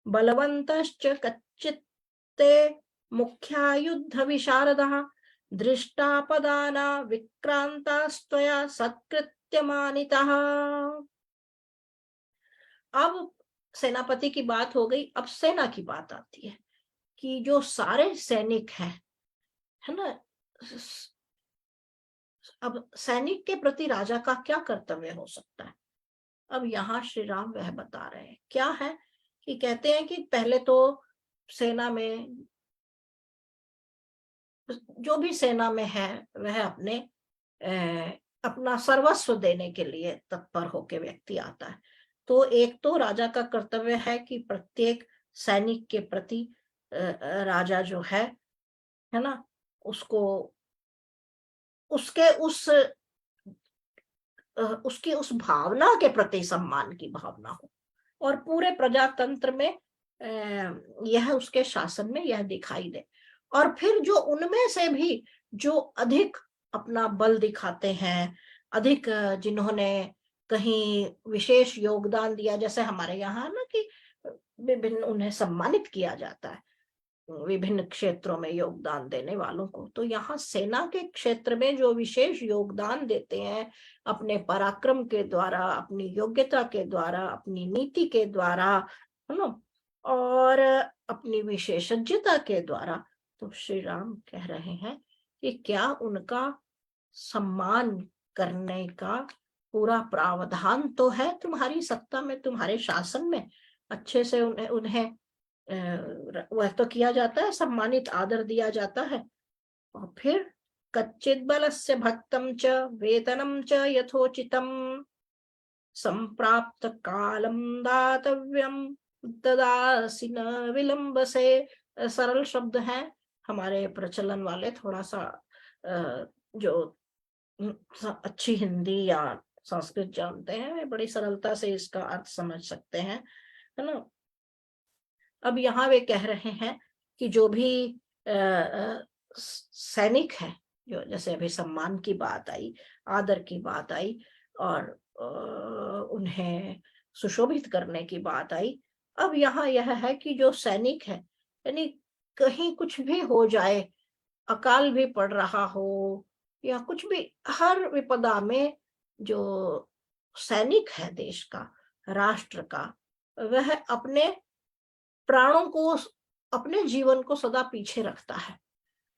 बलवंतश्च कच्चित्ते मुख्या युद्ध विशारदः दृष्टापदाना विक्रांतास्त्वया सत्कृत नित्यमानितः। अब सेनापति की बात हो गई, अब सेना की बात आती है कि जो सारे सैनिक हैं, है ना, अब सैनिक के प्रति राजा का क्या कर्तव्य हो सकता है। अब यहाँ श्री राम वह बता रहे हैं। क्या है कि कहते हैं कि पहले तो सेना में जो भी सेना में है वह अपना सर्वस्व देने के लिए तत्पर होकर व्यक्ति आता है। तो एक तो राजा का कर्तव्य है कि प्रत्येक सैनिक के प्रति राजा जो है ना, उसको उसके उसकी उस भावना के प्रति सम्मान की भावना हो, और पूरे प्रजातंत्र में यह उसके शासन में यह दिखाई दे। और फिर जो उनमें से भी जो अधिक अपना बल दिखाते हैं, अधिक जिन्होंने कहीं विशेष योगदान दिया, जैसे हमारे यहाँ ना कि विभिन्न उन्हें सम्मानित किया जाता है विभिन्न क्षेत्रों में योगदान देने वालों को। तो यहाँ सेना के क्षेत्र में जो विशेष योगदान देते हैं अपने पराक्रम के द्वारा, अपनी योग्यता के द्वारा, अपनी नीति के द्वारा, है ना, और अपनी विशेषज्ञता के द्वारा, तो श्री राम कह रहे हैं कि क्या उनका सम्मान करने का पूरा प्रावधान तो है तुम्हारी सत्ता में, तुम्हारे शासन में। अच्छे से उन्हें वह तो किया जाता है, सम्मानित आदर दिया जाता है। और फिर कच्चित बलस्य भक्तम च वेतनम च यथोचितम संप्राप्त कालम दातव्यम ददासि न विलंब से। सरल शब्द है, हमारे प्रचलन वाले थोड़ा सा जो अच्छी हिंदी या संस्कृत जानते हैं वे बड़ी सरलता से इसका अर्थ समझ सकते हैं, है ना। अब यहाँ वे कह रहे हैं कि जो भी सैनिक है, जो जैसे अभी सम्मान की बात आई, आदर की बात आई, और उन्हें सुशोभित करने की बात आई। अब यहाँ यह है कि जो सैनिक है, यानी कहीं कुछ भी हो जाए, अकाल भी पड़ रहा हो या कुछ भी, हर विपदा में जो सैनिक है देश का, राष्ट्र का, वह अपने प्राणों को, अपने जीवन को सदा पीछे रखता है।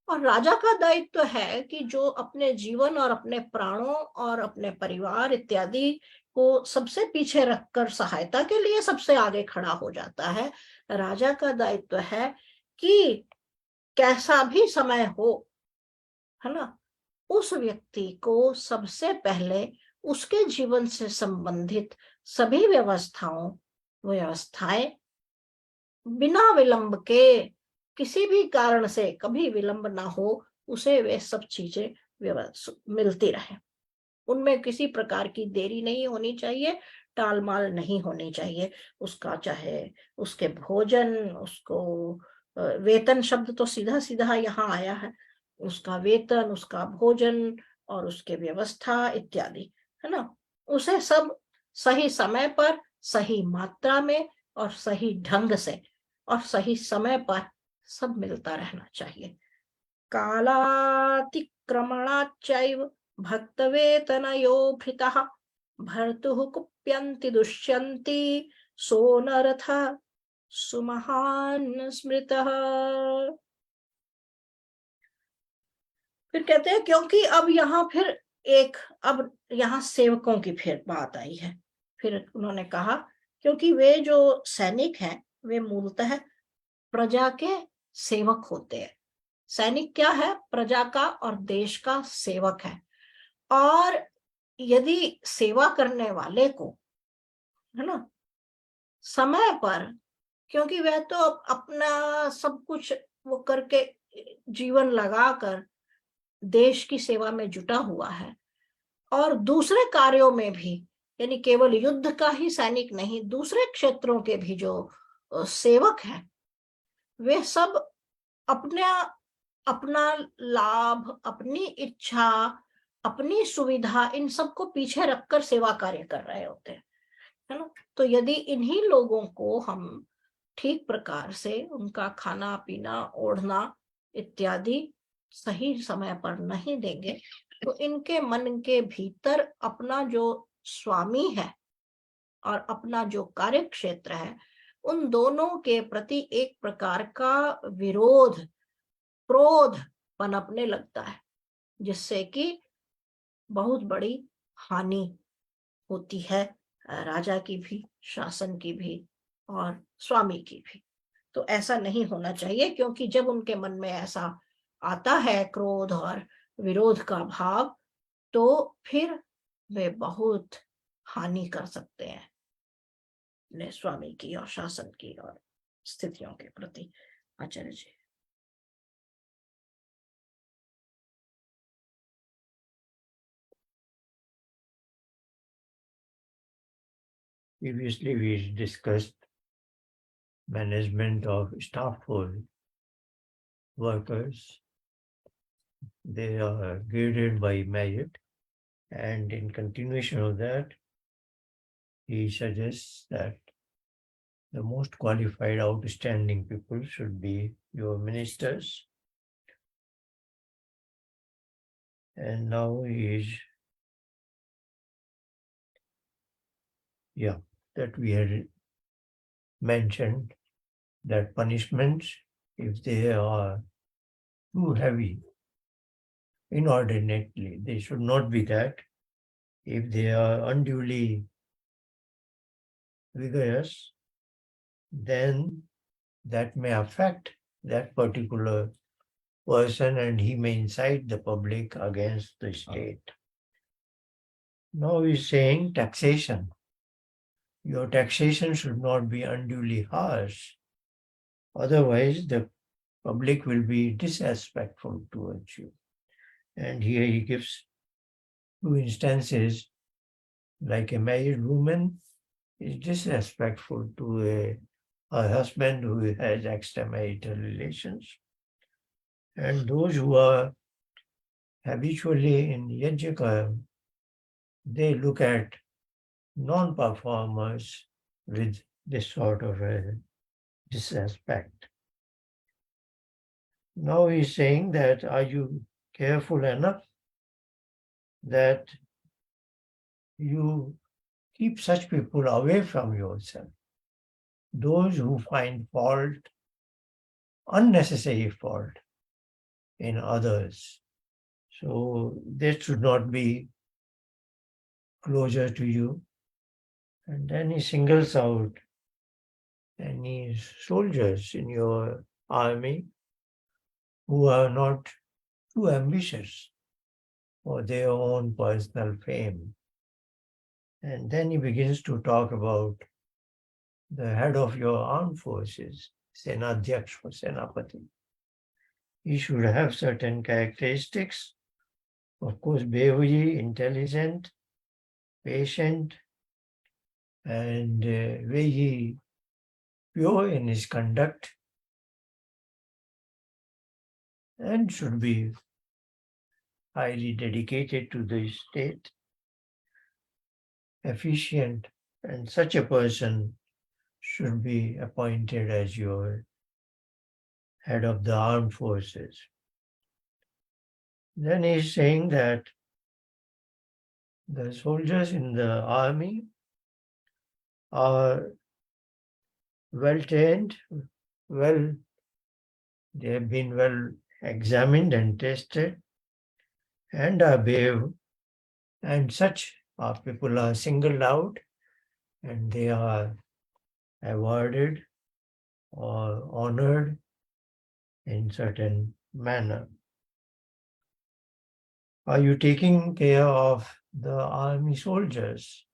और राजा का दायित्व है कि जो अपने जीवन और अपने प्राणों और अपने परिवार इत्यादि को सबसे पीछे रखकर सहायता के लिए सबसे आगे खड़ा हो जाता है। राजा का दायित्व है कि कैसा भी समय हो, है ना, उस व्यक्ति को सबसे पहले उसके जीवन से संबंधित सभी व्यवस्थाएं बिना विलंब के, किसी भी कारण से कभी विलंब ना हो, उसे वे सब चीजें मिलती रहे। उनमें किसी प्रकार की देरी नहीं होनी चाहिए, टालमाल नहीं होनी चाहिए। उसका चाहे उसके भोजन, उसको वेतन शब्द तो सीधा सीधा यहाँ आया है, उसका वेतन, उसका भोजन और उसके व्यवस्था इत्यादि, है ना, उसे सब सही समय पर, सही मात्रा में और सही ढंग से और सही समय पर सब मिलता रहना चाहिए। कालातिक्रमणाच्चैव भक्तवेतनयोभितः भर्तुः कुप्यन्ति दुष्यन्ति सोनरथ सुमहान स्मृतः। फिर कहते हैं क्योंकि अब यहाँ फिर अब यहाँ सेवकों की फिर बात आई है। फिर उन्होंने कहा क्योंकि वे जो सैनिक हैं वे मूलतः प्रजा के सेवक होते हैं। सैनिक क्या है? प्रजा का और देश का सेवक है। और यदि सेवा करने वाले को, है ना, समय पर, क्योंकि वह तो अपना सब कुछ वो करके जीवन लगाकर देश की सेवा में जुटा हुआ है, और दूसरे कार्यों में भी, यानी केवल युद्ध का ही सैनिक नहीं, दूसरे क्षेत्रों के भी जो सेवक हैं, वे सब अपना लाभ, अपनी इच्छा, अपनी सुविधा, इन सबको पीछे रखकर सेवा कार्य कर रहे होते हैं, है ना। तो यदि इन्हीं लोगों को हम ठीक प्रकार से उनका खाना पीना, ओढ़ना इत्यादि सही समय पर नहीं देंगे, तो इनके मन के भीतर अपना जो स्वामी है और अपना जो कार्य क्षेत्र है, उन दोनों के प्रति एक प्रकार का विरोध, क्रोध पनपने लगता है, जिससे कि बहुत बड़ी हानि होती है राजा की भी, शासन की भी और स्वामी की भी। तो ऐसा नहीं होना चाहिए, क्योंकि जब उनके मन में ऐसा आता है क्रोध और विरोध का भाव, तो फिर वे बहुत हानि कर सकते हैं अपने स्वामी की और शासन की और स्थितियों के प्रति। आचार्य जी। Previously, we discussed management of staff workers. They are graded by merit, and in continuation of that, he suggests that the most qualified, outstanding people should be your ministers. And now he is, that we had mentioned that punishments, if they are too heavy, inordinately, they should not be that. If they are unduly vigorous, then that may affect that particular person and he may incite the public against the state. Now he's saying taxation. Your taxation should not be unduly harsh. Otherwise, the public will be disrespectful towards you. And here he gives two instances, like a married woman is disrespectful to a husband who has extramarital relations. And those who are habitually in Yajnakam, they look at non-performers with this sort of a disrespect. Now he's saying that, are you careful enough that you keep such people away from yourself? Those who find fault, unnecessary fault in others. So they should not be closer to you. And then he singles out any soldiers in your army who are not too ambitious for their own personal fame. And then he begins to talk about the head of your armed forces, Senadhyaksh or Senapati. He should have certain characteristics. Of course, bravery, intelligent, patient, and very pure in his conduct, and should be highly dedicated to the state, efficient, and such a person should be appointed as your head of the armed forces. Then he's saying that the soldiers in the army are well trained, they have been well examined and tested, and are brave, and such people are singled out and they are awarded or honored in certain manner. Are you taking care of the army soldiers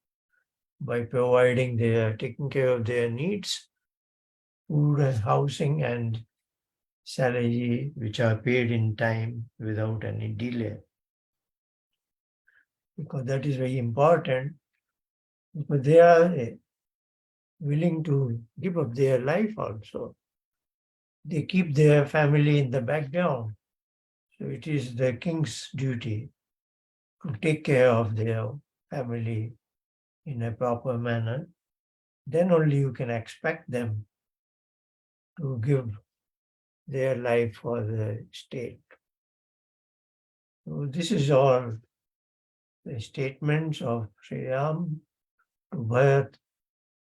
by taking care of their needs, food and housing and salary, which are paid in time without any delay? Because that is very important, because they are willing to give up their life also. They keep their family in the background. So it is the king's duty to take care of their family in a proper manner. Then only you can expect them to give their life for the state. So this is all the statements of Sri Ram to Bharat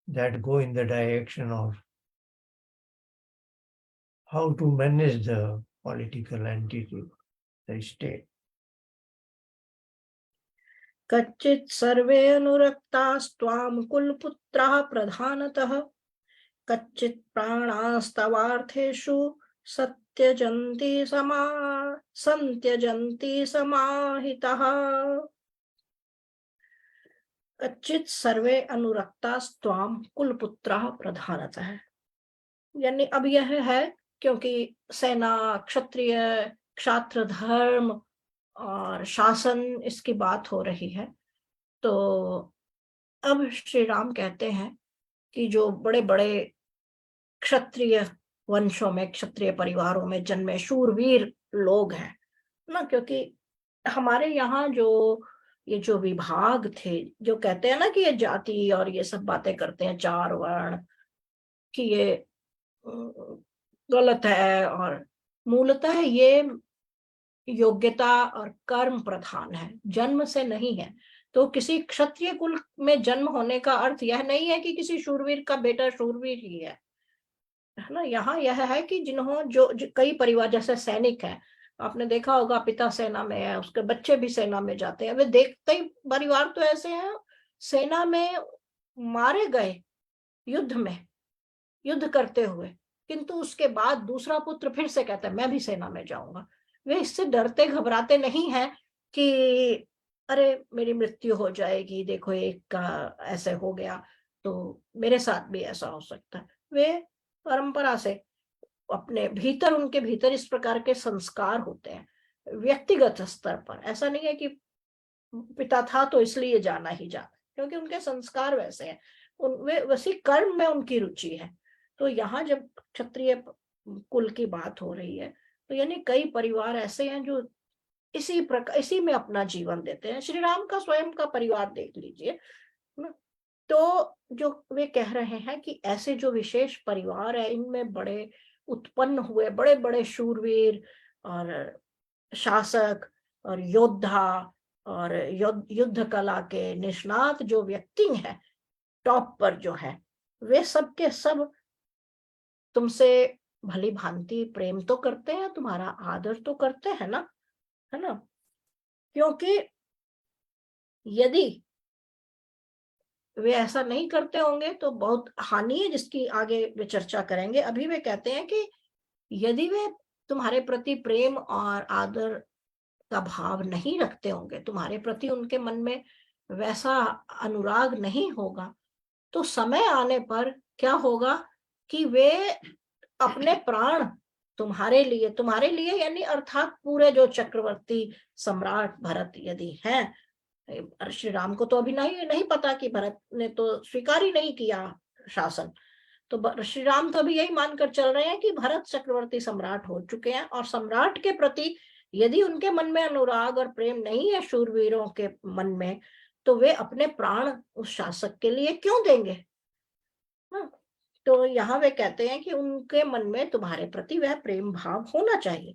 that go in the direction of how to manage the political entity, the state. कच्चित् सर्वे अनुरक्तास्त्वां कुलपुत्राः प्रधानतः कच्चित् प्राणास्तवार्थेषु सत्यजन्ति समाहितः। कच्चित् सर्वे अनुरक्तास्त्वां कुलपुत्राः प्रधानतः, यानी अब यह है क्योंकि सेना, क्षत्रिय, क्षात्र धर्म और शासन इसकी बात हो रही है, तो अब श्री राम कहते हैं कि जो बड़े बड़े क्षत्रिय वंशों में, क्षत्रिय परिवारों में जन्मे शूरवीर लोग हैं ना, क्योंकि हमारे यहाँ ये जो विभाग थे, जो कहते हैं ना कि ये जाति और ये सब बातें करते हैं, 4 वर्ण, कि ये गलत है, और मूलतः ये योग्यता और कर्म प्रधान है, जन्म से नहीं है। तो किसी क्षत्रिय कुल में जन्म होने का अर्थ यह नहीं है कि किसी शूरवीर का बेटा शूरवीर ही है ना। यहाँ यह है कि जो कई परिवार, जैसे सैनिक है, आपने देखा होगा, पिता सेना में है, उसके बच्चे भी सेना में जाते हैं। वे कई परिवार तो ऐसे हैं, सेना में मारे गए युद्ध करते हुए, किंतु उसके बाद दूसरा पुत्र फिर से कहता है मैं भी सेना में जाऊंगा। वे इससे डरते घबराते नहीं हैं कि अरे मेरी मृत्यु हो जाएगी, देखो एक का ऐसे हो गया तो मेरे साथ भी ऐसा हो सकता है। वे परंपरा से अपने भीतर, उनके भीतर इस प्रकार के संस्कार होते हैं व्यक्तिगत स्तर पर। ऐसा नहीं है कि पिता था तो इसलिए जाना ही जाना, क्योंकि उनके संस्कार वैसे हैं, वे वैसी कर्म में उनकी रुचि है। तो यहाँ जब क्षत्रिय कुल की बात हो रही है, तो यानी कई परिवार ऐसे हैं जो इसी में अपना जीवन देते हैं। श्री राम का स्वयं का परिवार देख लीजिए, तो जो वे कह रहे हैं कि ऐसे जो विशेष परिवार है, इनमें बड़े उत्पन्न हुए बड़े बड़े शूरवीर और शासक और योद्धा और युद्ध कला के निष्णात जो व्यक्ति हैं, टॉप पर जो है, वे सब के सब तुमसे भली भांति प्रेम तो करते हैं, तुम्हारा आदर तो करते हैं ना, है ना। क्योंकि यदि वे ऐसा नहीं करते होंगे तो बहुत हानि है, जिसकी आगे वे चर्चा करेंगे। अभी वे कहते हैं कि यदि वे तुम्हारे प्रति प्रेम और आदर का भाव नहीं रखते होंगे, तुम्हारे प्रति उनके मन में वैसा अनुराग नहीं होगा, तो समय आने पर क्या होगा कि वे अपने प्राण तुम्हारे लिए यानी अर्थात पूरे जो चक्रवर्ती सम्राट भरत यदि हैं, श्री राम को तो अभी नहीं पता कि भरत ने तो स्वीकार ही नहीं किया शासन, तो श्री राम तो अभी यही मानकर चल रहे हैं कि भरत चक्रवर्ती सम्राट हो चुके हैं, और सम्राट के प्रति यदि उनके मन में अनुराग और प्रेम नहीं है शूरवीरों के मन में, तो वे अपने प्राण उस शासक के लिए क्यों देंगे। तो यहाँ वे कहते हैं कि उनके मन में तुम्हारे प्रति वह प्रेम भाव होना चाहिए।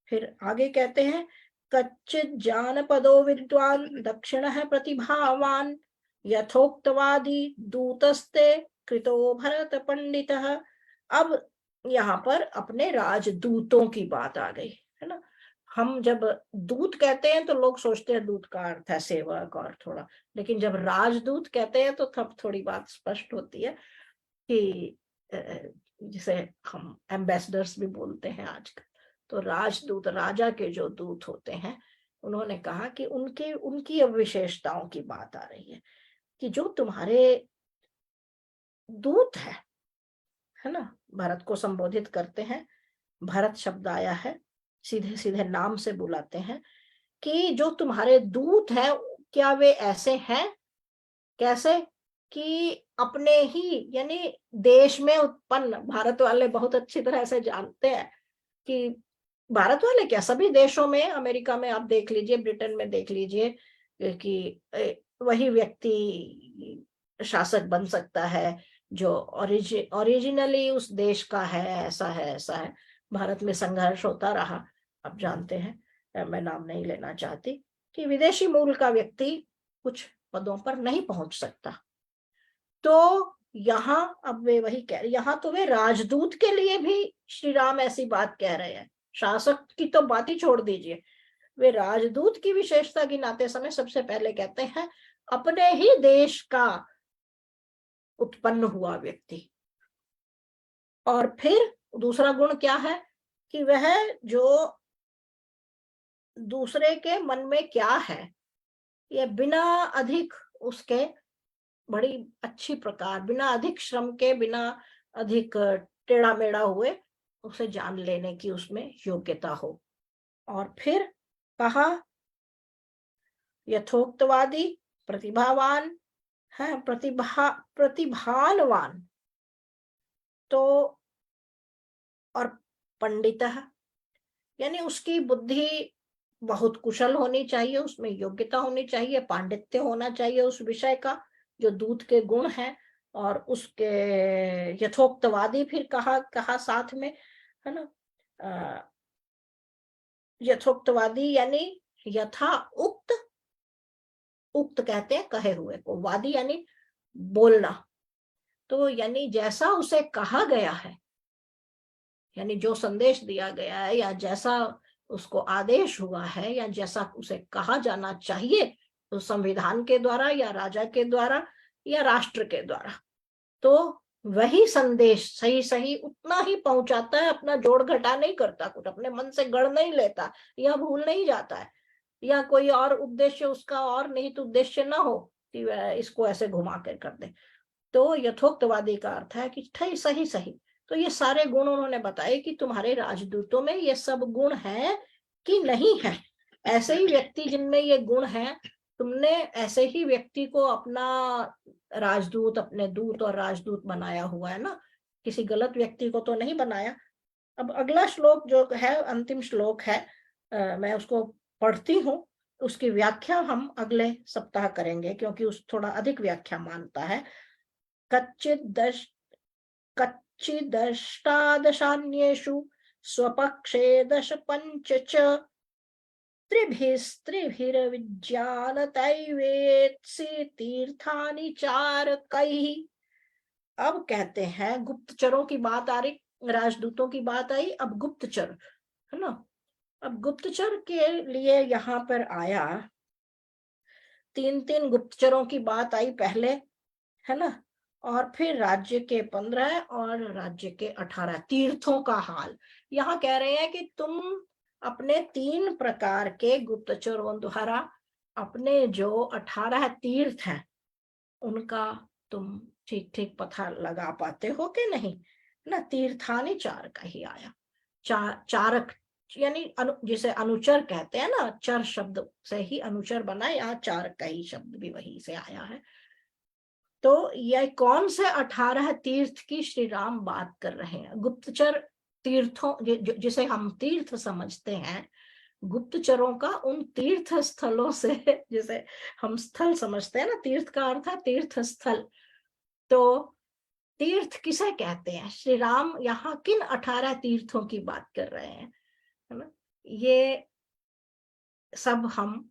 फिर आगे कहते हैं, कच्चित् जानपदो विद्वान दक्षिण है प्रतिभावान यथोक्तवादी दूतस्ते कृतो भरत पंडित। अब यहाँ पर अपने राजदूतों की बात आ गई, है ना। हम जब दूत कहते हैं तो लोग सोचते हैं दूत का अर्थ है सेवक और थोड़ा, लेकिन जब राजदूत कहते हैं तो तब थोड़ी बात स्पष्ट होती है कि जिसे हम एम्बेसडर्स भी बोलते हैं आजकल। तो राजदूत, राजा के जो दूत होते हैं, उन्होंने कहा कि उनकी अब विशेषताओं की बात आ रही है कि जो तुम्हारे दूत है ना, भरत को संबोधित करते हैं, भरत शब्द आया है, सीधे सीधे नाम से बुलाते हैं कि जो तुम्हारे दूत हैं, क्या वे ऐसे हैं, कैसे कि अपने ही यानी देश में उत्पन्न, भारत वाले बहुत अच्छी तरह से जानते हैं कि भारत वाले क्या, सभी देशों में, अमेरिका में आप देख लीजिए, ब्रिटेन में देख लीजिए कि वही व्यक्ति शासक बन सकता है जो ओरिजिनली उस देश का है। ऐसा है भारत में संघर्ष होता रहा, आप जानते हैं। मैं नाम नहीं लेना चाहती, कि विदेशी मूल का व्यक्ति कुछ पदों पर नहीं पहुंच सकता। तो यहाँ अब वे वही कह रहे, यहाँ तो वे राजदूत के लिए भी श्री राम ऐसी बात कह रहे हैं। शासक की तो बात ही छोड़ दीजिए, वे राजदूत की विशेषता गिनाते समय सबसे पहले कहते हैं अपने ही देश का उत्पन्न हुआ व्यक्ति। और फिर दूसरा गुण क्या है कि वह जो दूसरे के मन में क्या है, ये बिना अधिक उसके बड़ी अच्छी प्रकार, बिना अधिक श्रम के, बिना अधिक टेढ़ा मेढ़ा हुए उसे जान लेने की उसमें योग्यता हो। और फिर कहा यथोक्तवादी, प्रतिभावान है, प्रतिभानवान, तो और पंडित, यानी उसकी बुद्धि बहुत कुशल होनी चाहिए, उसमें योग्यता होनी चाहिए, पांडित्य होना चाहिए उस विषय का जो दूत के गुण हैं। और उसके यथोक्तवादी फिर कहा साथ में, है ना, यथोक्तवादी यानी यथा उक्त, उक्त कहते हैं कहे हुए को, वादी यानी बोलना, तो यानी जैसा उसे कहा गया है, यानी जो संदेश दिया गया है या जैसा उसको आदेश हुआ है या जैसा उसे कहा जाना चाहिए, तो संविधान के द्वारा या राजा के द्वारा या राष्ट्र के द्वारा, तो वही संदेश सही सही उतना ही पहुंचाता है, अपना जोड़ घटा नहीं करता, कुछ अपने मन से गढ़ नहीं लेता या भूल नहीं जाता है, या कोई और उद्देश्य उसका और निहित उद्देश्य ना हो कि वह इसको ऐसे घुमा कर दे। तो यथोक्तवादी का अर्थ है कि सही सही। तो ये सारे गुण उन्होंने बताए कि तुम्हारे राजदूतों में ये सब गुण है कि नहीं है। ऐसे ही व्यक्ति जिनमें ये गुण है, तुमने ऐसे ही व्यक्ति को अपना राजदूत, अपने दूत और राजदूत बनाया हुआ है ना, किसी गलत व्यक्ति को तो नहीं बनाया। अब अगला श्लोक जो है, अंतिम श्लोक है, मैं उसको पढ़ती हूँ, उसकी व्याख्या हम अगले सप्ताह करेंगे क्योंकि उस थोड़ा अधिक व्याख्या मानता है। कच्चिदष्टादशान्येषु स्वपक्षे दश पंच च त्रिभिस्त्रिभिर्विज्ञानतैवेत्सि तीर्थानि चारकैः। अब कहते हैं गुप्तचरों की बात आ रही, राजदूतों की बात आई, अब गुप्तचर, है ना। अब गुप्तचर के लिए यहाँ पर आया, तीन गुप्तचरों की बात आई पहले, है ना, और फिर राज्य के 15 और राज्य के 18 तीर्थों का हाल। यहाँ कह रहे हैं कि तुम अपने 3 प्रकार के गुप्तचरों द्वारा अपने जो 18 तीर्थ हैं उनका तुम ठीक ठीक पता लगा पाते हो कि नहीं ना। तीर्थानि चार का ही आया, चारक यानी जिसे अनुचर कहते हैं ना, चर शब्द से ही अनुचर बना, यहाँ चार का ही शब्द भी वही से आया है। तो यह कौन से 18 तीर्थ की श्री राम बात कर रहे हैं? गुप्तचर तीर्थों जिसे हम तीर्थ समझते हैं, गुप्तचरों का उन तीर्थ स्थलों से, जिसे हम स्थल समझते हैं ना, तीर्थ का अर्थ है तीर्थ स्थल, तो तीर्थ किसे कहते हैं? श्री राम यहाँ किन 18 तीर्थों की बात कर रहे हैं, है ना। ये सब हम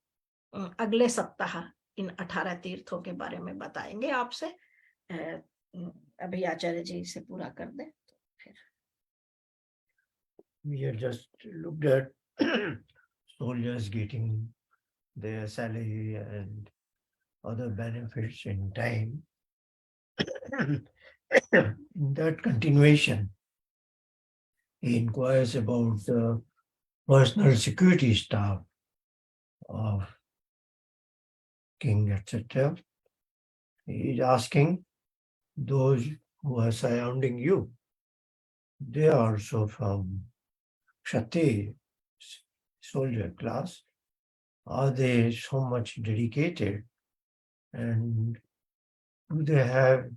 अगले सप्ताह इन 18 तीर्थों के बारे में बताएंगे आपसे। अभी आचार्य जी से पूरा कर दें तो फिर। We have just looked at soldiers getting their salary and other benefits in time. In that continuation, he inquires about the personal security staff of king, etc. He is asking those who are surrounding you, they are also from Kshatriya soldier class. Are they so much dedicated, and do they have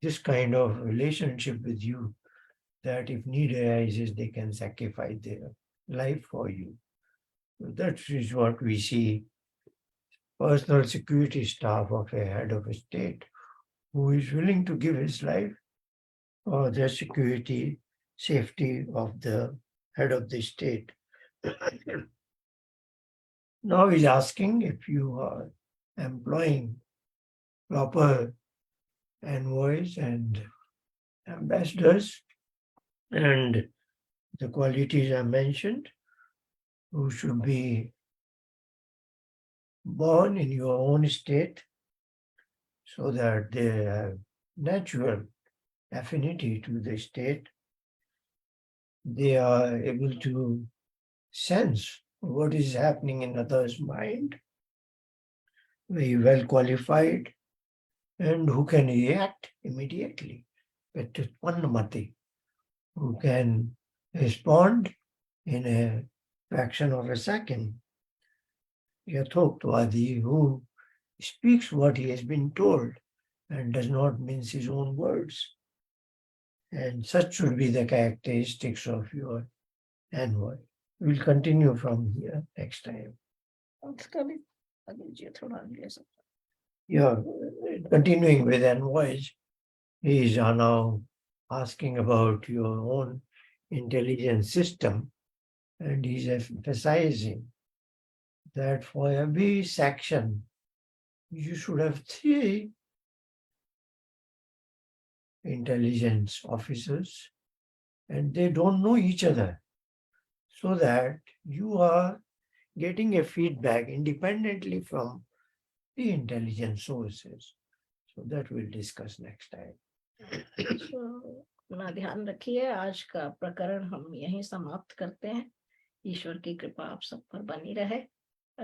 this kind of relationship with you that if need arises, they can sacrifice their life for you? So that is what we see. Personal security staff of a head of a state who is willing to give his life for the security, safety of the head of the state. Now he's asking if you are employing proper envoys and ambassadors, and the qualities are mentioned, who should be born in your own state so that they have natural affinity to the state. They are able to sense what is happening in others' mind, very well qualified, and who can react immediately. Pratyutpannamati, who can respond in a fraction of a second. Yathoktavadi, who speaks what he has been told and does not mince his own words. And such should be the characteristics of your envoy. We'll continue from here next time. Yeah, continuing with envoys, he is now asking about your own intelligence system, and he's emphasizing that for every section, you should have 3 intelligence officers, and they don't know each other, so that you are getting a feedback independently from the intelligence sources. So that we'll discuss next time. अपना ध्यान रखिए। आज का प्रकरण हम यहीं समाप्त करते हैं। ईश्वर की कृपा आप सब पर बनी रहे।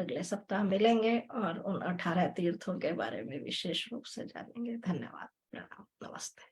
अगले सप्ताह मिलेंगे और उन 18 तीर्थों के बारे में विशेष रूप से जानेंगे। धन्यवाद, प्रणाम, नमस्ते।